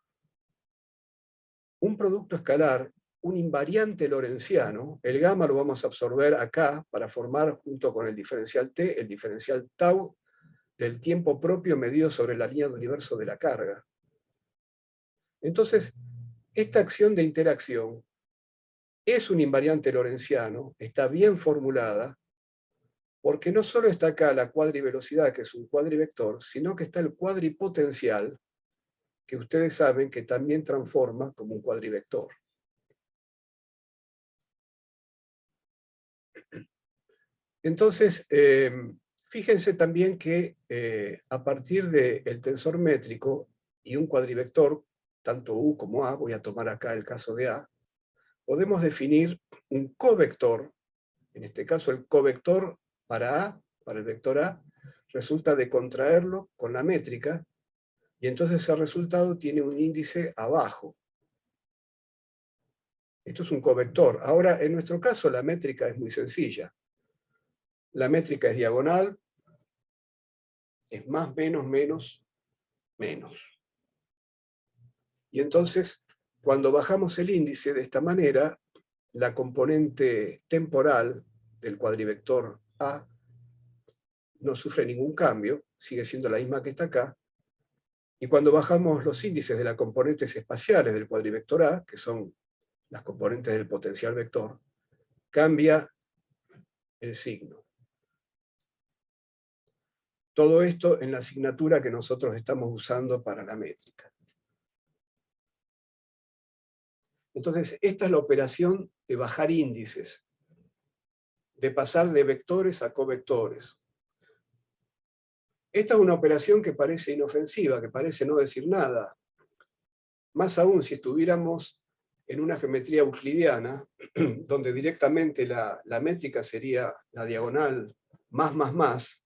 un producto escalar, un invariante lorentziano. El gamma lo vamos a absorber acá para formar, junto con el diferencial T, el diferencial tau del tiempo propio medido sobre la línea de universo de la carga. Entonces, esta acción de interacción es un invariante lorentziano, está bien formulada, porque no solo está acá la cuadrivelocidad, que es un cuadrivector, sino que está el cuadripotencial, que ustedes saben que también transforma como un cuadrivector. Entonces, fíjense también que a partir del tensor métrico y un cuadrivector, tanto U como A, voy a tomar acá el caso de A, podemos definir un covector. En este caso, el covector para el vector A, resulta de contraerlo con la métrica, y entonces el resultado tiene un índice abajo. Esto es un covector. Ahora, en nuestro caso, la métrica es muy sencilla. La métrica es diagonal, es más, menos, menos, menos. Y entonces, cuando bajamos el índice de esta manera, la componente temporal del cuadrivector A no sufre ningún cambio, sigue siendo la misma que está acá, y cuando bajamos los índices de las componentes espaciales del cuadrivector A, que son las componentes del potencial vector, cambia el signo. Todo esto en la asignatura que nosotros estamos usando para la métrica. Entonces, esta es la operación de bajar índices, de pasar de vectores a covectores. Esta es una operación que parece inofensiva, que parece no decir nada. Más aún si estuviéramos en una geometría euclidiana, donde directamente la métrica sería la diagonal más,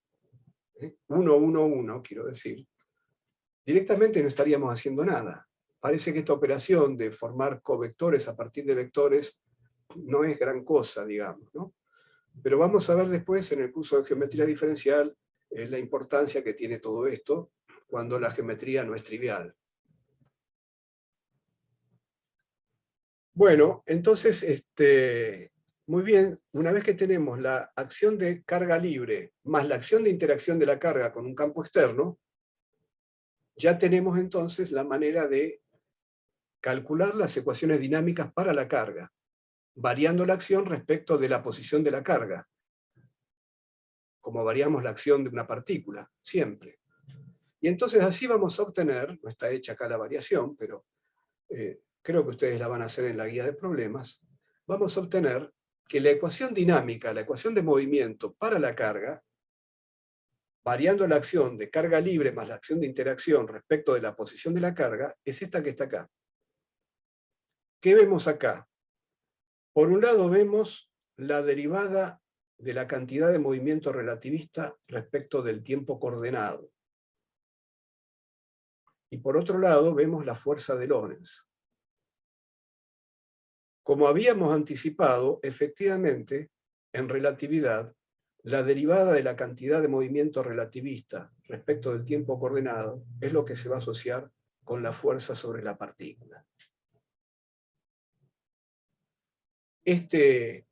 1, 1, 1, quiero decir, directamente no estaríamos haciendo nada. Parece que esta operación de formar covectores a partir de vectores no es gran cosa, digamos, ¿no? Pero vamos a ver después en el curso de geometría diferencial la importancia que tiene todo esto cuando la geometría no es trivial. Bueno, entonces, muy bien, una vez que tenemos la acción de carga libre más la acción de interacción de la carga con un campo externo, ya tenemos entonces la manera de calcular las ecuaciones dinámicas para la carga, variando la acción respecto de la posición de la carga. como variamos la acción de una partícula, siempre. Y entonces así vamos a obtener, no está hecha acá la variación, pero creo que ustedes la van a hacer en la guía de problemas, vamos a obtener que la ecuación dinámica, la ecuación de movimiento para la carga, variando la acción de carga libre más la acción de interacción respecto de la posición de la carga, es esta que está acá. ¿Qué vemos acá? Por un lado vemos la derivada de la cantidad de movimiento relativista respecto del tiempo coordenado. Y por otro lado vemos la fuerza de Lorentz. Como habíamos anticipado, efectivamente, en relatividad, la derivada de la cantidad de movimiento relativista respecto del tiempo coordenado es lo que se va a asociar con la fuerza sobre la partícula. Esta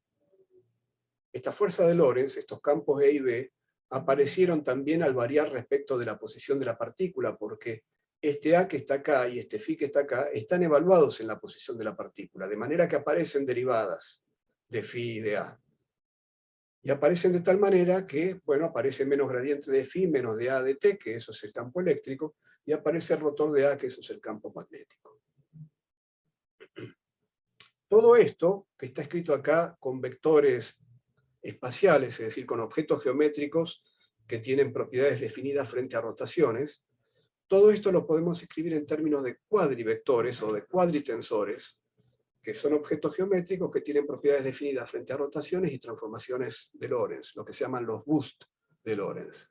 fuerza de Lorentz, estos campos E y B, aparecieron también al variar respecto de la posición de la partícula, porque este A que está acá y este Φ que está acá están evaluados en la posición de la partícula, de manera que aparecen derivadas de Φ y de A. Y aparecen de tal manera que, bueno, aparece menos gradiente de Φ, menos de A de T, que eso es el campo eléctrico, y aparece el rotor de A, que eso es el campo magnético. Todo esto, que está escrito acá con vectores espaciales, es decir, con objetos geométricos que tienen propiedades definidas frente a rotaciones, todo esto lo podemos escribir en términos de cuadrivectores o de cuadritensores, que son objetos geométricos que tienen propiedades definidas frente a rotaciones y transformaciones de Lorentz, lo que se llaman los boost de Lorentz.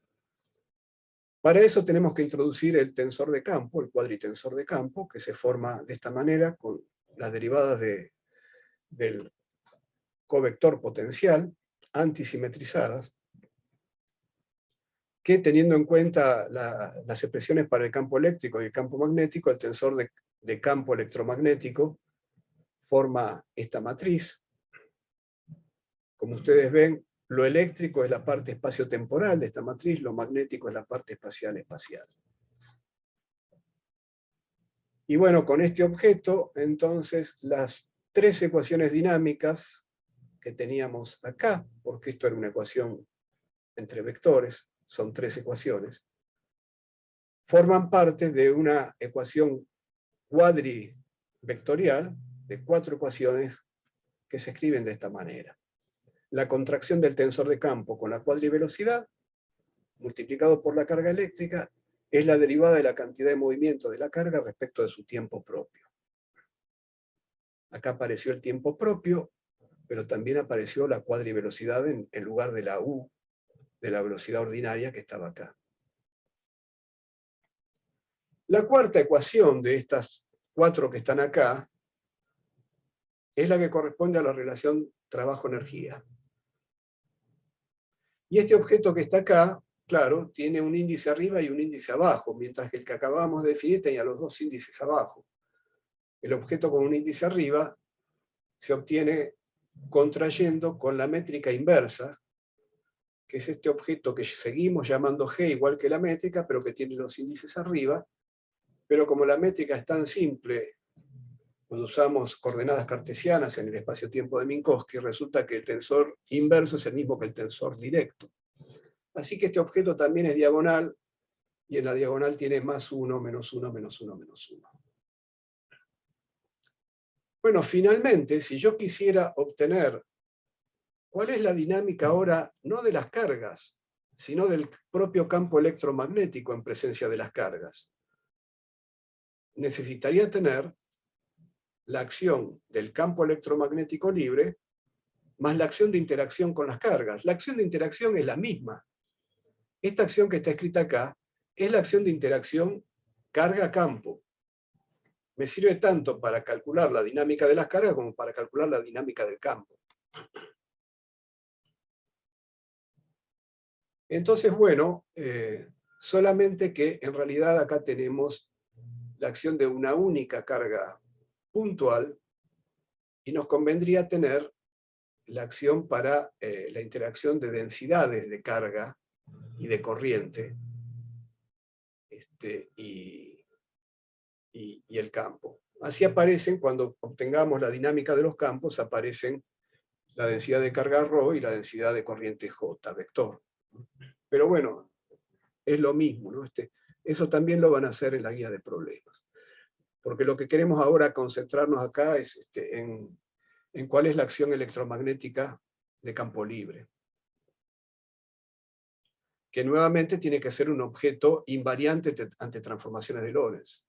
Para eso tenemos que introducir el tensor de campo, el cuadritensor de campo, que se forma de esta manera con las derivadas del covector potencial antisimetrizadas, que teniendo en cuenta las expresiones para el campo eléctrico y el campo magnético, el tensor de campo electromagnético forma esta matriz. Como ustedes ven, lo eléctrico es la parte espacio-temporal de esta matriz, lo magnético es la parte espacial-espacial. Y bueno, con este objeto, entonces, las tres ecuaciones dinámicas que teníamos acá, porque esto era una ecuación entre vectores, son tres ecuaciones, forman parte de una ecuación cuadrivectorial de cuatro ecuaciones que se escriben de esta manera. La contracción del tensor de campo con la cuadrivelocidad, multiplicado por la carga eléctrica, es la derivada de la cantidad de movimiento de la carga respecto de su tiempo propio. Acá apareció el tiempo propio, pero también apareció la cuadrivelocidad en lugar de la U, de la velocidad ordinaria que estaba acá. La cuarta ecuación de estas cuatro que están acá es la que corresponde a la relación trabajo-energía. Y este objeto que está acá, claro, tiene un índice arriba y un índice abajo, mientras que el que acabamos de definir tenía los dos índices abajo. El objeto con un índice arriba se obtiene contrayendo con la métrica inversa, que es este objeto que seguimos llamando G igual que la métrica, pero que tiene los índices arriba, pero como la métrica es tan simple, cuando usamos coordenadas cartesianas en el espacio-tiempo de Minkowski, resulta que el tensor inverso es el mismo que el tensor directo. Así que este objeto también es diagonal, y en la diagonal tiene más 1, menos 1, menos 1, menos 1. Bueno, finalmente, si yo quisiera obtener cuál es la dinámica ahora, no de las cargas, sino del propio campo electromagnético en presencia de las cargas, necesitaría tener la acción del campo electromagnético libre más la acción de interacción con las cargas. La acción de interacción es la misma. Esta acción que está escrita acá es la acción de interacción carga-campo. Me sirve tanto para calcular la dinámica de las cargas como para calcular la dinámica del campo. Entonces, bueno, solamente que en realidad acá tenemos la acción de una única carga puntual y nos convendría tener la acción para la interacción de densidades de carga y de corriente y el campo. Así aparecen, cuando obtengamos la dinámica de los campos, aparecen la densidad de carga ρ y la densidad de corriente J, vector. Pero bueno, es lo mismo, ¿no? Eso también lo van a hacer en la guía de problemas. Porque lo que queremos ahora concentrarnos acá es en cuál es la acción electromagnética de campo libre, que nuevamente tiene que ser un objeto invariante ante transformaciones de Lorentz.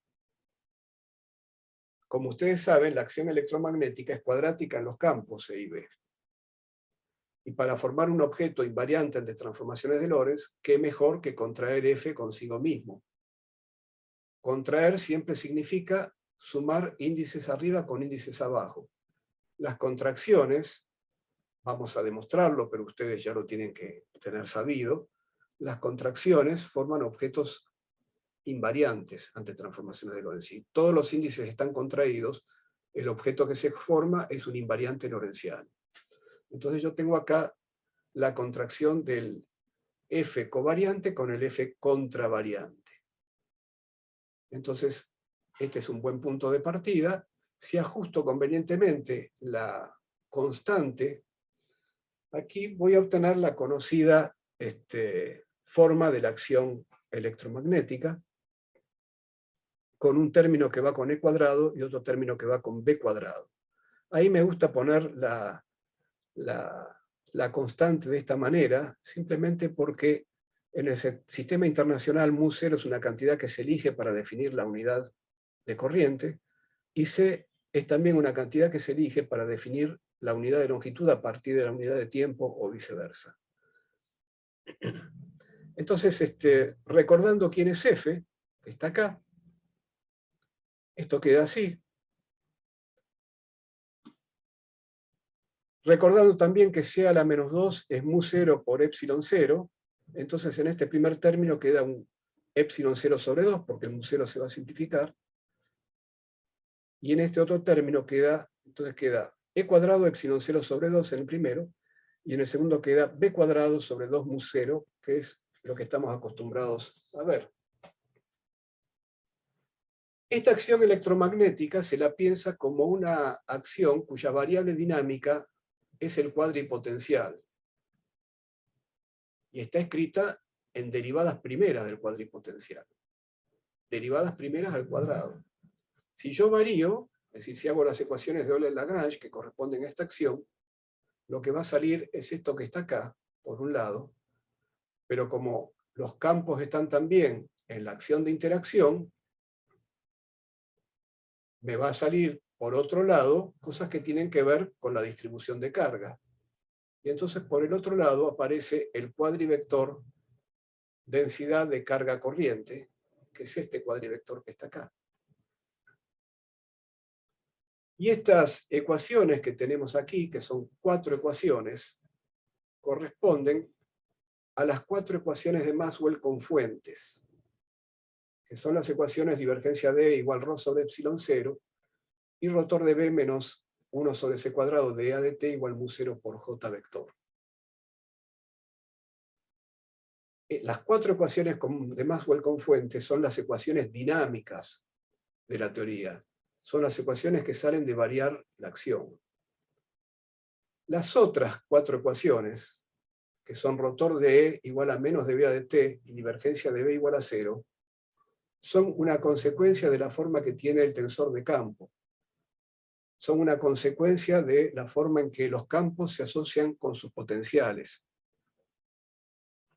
Como ustedes saben, la acción electromagnética es cuadrática en los campos E y B. Y para formar un objeto invariante ante transformaciones de Lorentz, ¿qué mejor que contraer F consigo mismo? Contraer siempre significa sumar índices arriba con índices abajo. Las contracciones, vamos a demostrarlo, pero ustedes ya lo tienen que tener sabido, las contracciones forman objetos invariantes ante transformaciones de Lorentz. Si todos los índices están contraídos, el objeto que se forma es un invariante lorentziano. Entonces yo tengo acá la contracción del F covariante con el F contravariante. Entonces, este es un buen punto de partida. Si ajusto convenientemente la constante, aquí voy a obtener la conocida forma de la acción electromagnética, con un término que va con E cuadrado y otro término que va con B cuadrado. Ahí me gusta poner la constante de esta manera, simplemente porque en el sistema internacional μ0 es una cantidad que se elige para definir la unidad de corriente, y C es también una cantidad que se elige para definir la unidad de longitud a partir de la unidad de tiempo o viceversa. Entonces, recordando quién es F, que está acá, esto queda así. Recordando también que C a la menos 2 es μ0 por epsilon 0, entonces en este primer término queda un epsilon 0 sobre 2, porque el μ0 se va a simplificar, y en este otro término entonces queda E cuadrado epsilon 0 sobre 2 en el primero, y en el segundo queda B cuadrado sobre 2 μ0, que es lo que estamos acostumbrados a ver. Esta acción electromagnética se la piensa como una acción cuya variable dinámica es el cuadripotencial, y está escrita en derivadas primeras del cuadripotencial. Derivadas primeras al cuadrado. Si yo varío, es decir, si hago las ecuaciones de Euler-Lagrange que corresponden a esta acción, lo que va a salir es esto que está acá, por un lado, pero como los campos están también en la acción de interacción, me va a salir, por otro lado, cosas que tienen que ver con la distribución de carga. Y entonces, por el otro lado, aparece el cuadrivector densidad de carga corriente, que es este cuadrivector que está acá. Y estas ecuaciones que tenemos aquí, que son 4 ecuaciones, corresponden a las 4 ecuaciones de Maxwell con fuentes, que son las ecuaciones divergencia D igual ρ sobre epsilon 0, y rotor de B menos 1 sobre c cuadrado de A de t igual μ0 por J vector. Las 4 ecuaciones de Maxwell con fuentes son las ecuaciones dinámicas de la teoría. Son las ecuaciones que salen de variar la acción. Las otras 4 ecuaciones, que son rotor de E igual a menos de B de t y divergencia de B igual a 0, son una consecuencia de la forma que tiene el tensor de campo. Son una consecuencia de la forma en que los campos se asocian con sus potenciales.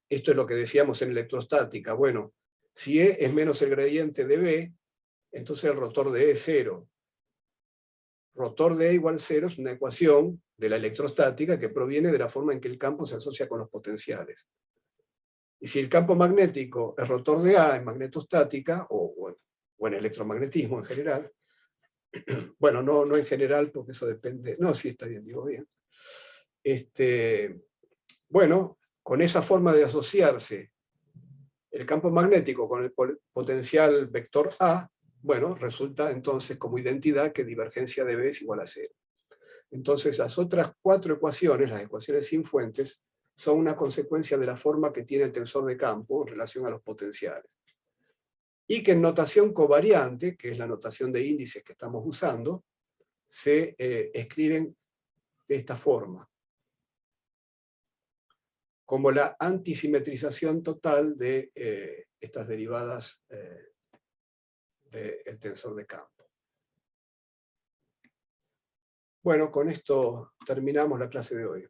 Esto es lo que decíamos en electrostática. Bueno, si E es menos el gradiente de B, entonces el rotor de E es 0. Rotor de E igual 0 es una ecuación de la electrostática que proviene de la forma en que el campo se asocia con los potenciales. Y si el campo magnético es rotor de A en magnetostática, o en electromagnetismo en general, bueno, no en general, porque eso depende, no, sí está bien, digo bien. Bueno, con esa forma de asociarse el campo magnético con el potencial vector A, bueno, resulta entonces como identidad que divergencia de B es igual a 0. Entonces las otras 4 ecuaciones, las ecuaciones sin fuentes, son una consecuencia de la forma que tiene el tensor de campo en relación a los potenciales. Y que en notación covariante, que es la notación de índices que estamos usando, se escriben de esta forma. como la antisimetrización total de estas derivadas del tensor de campo. Bueno, con esto terminamos la clase de hoy.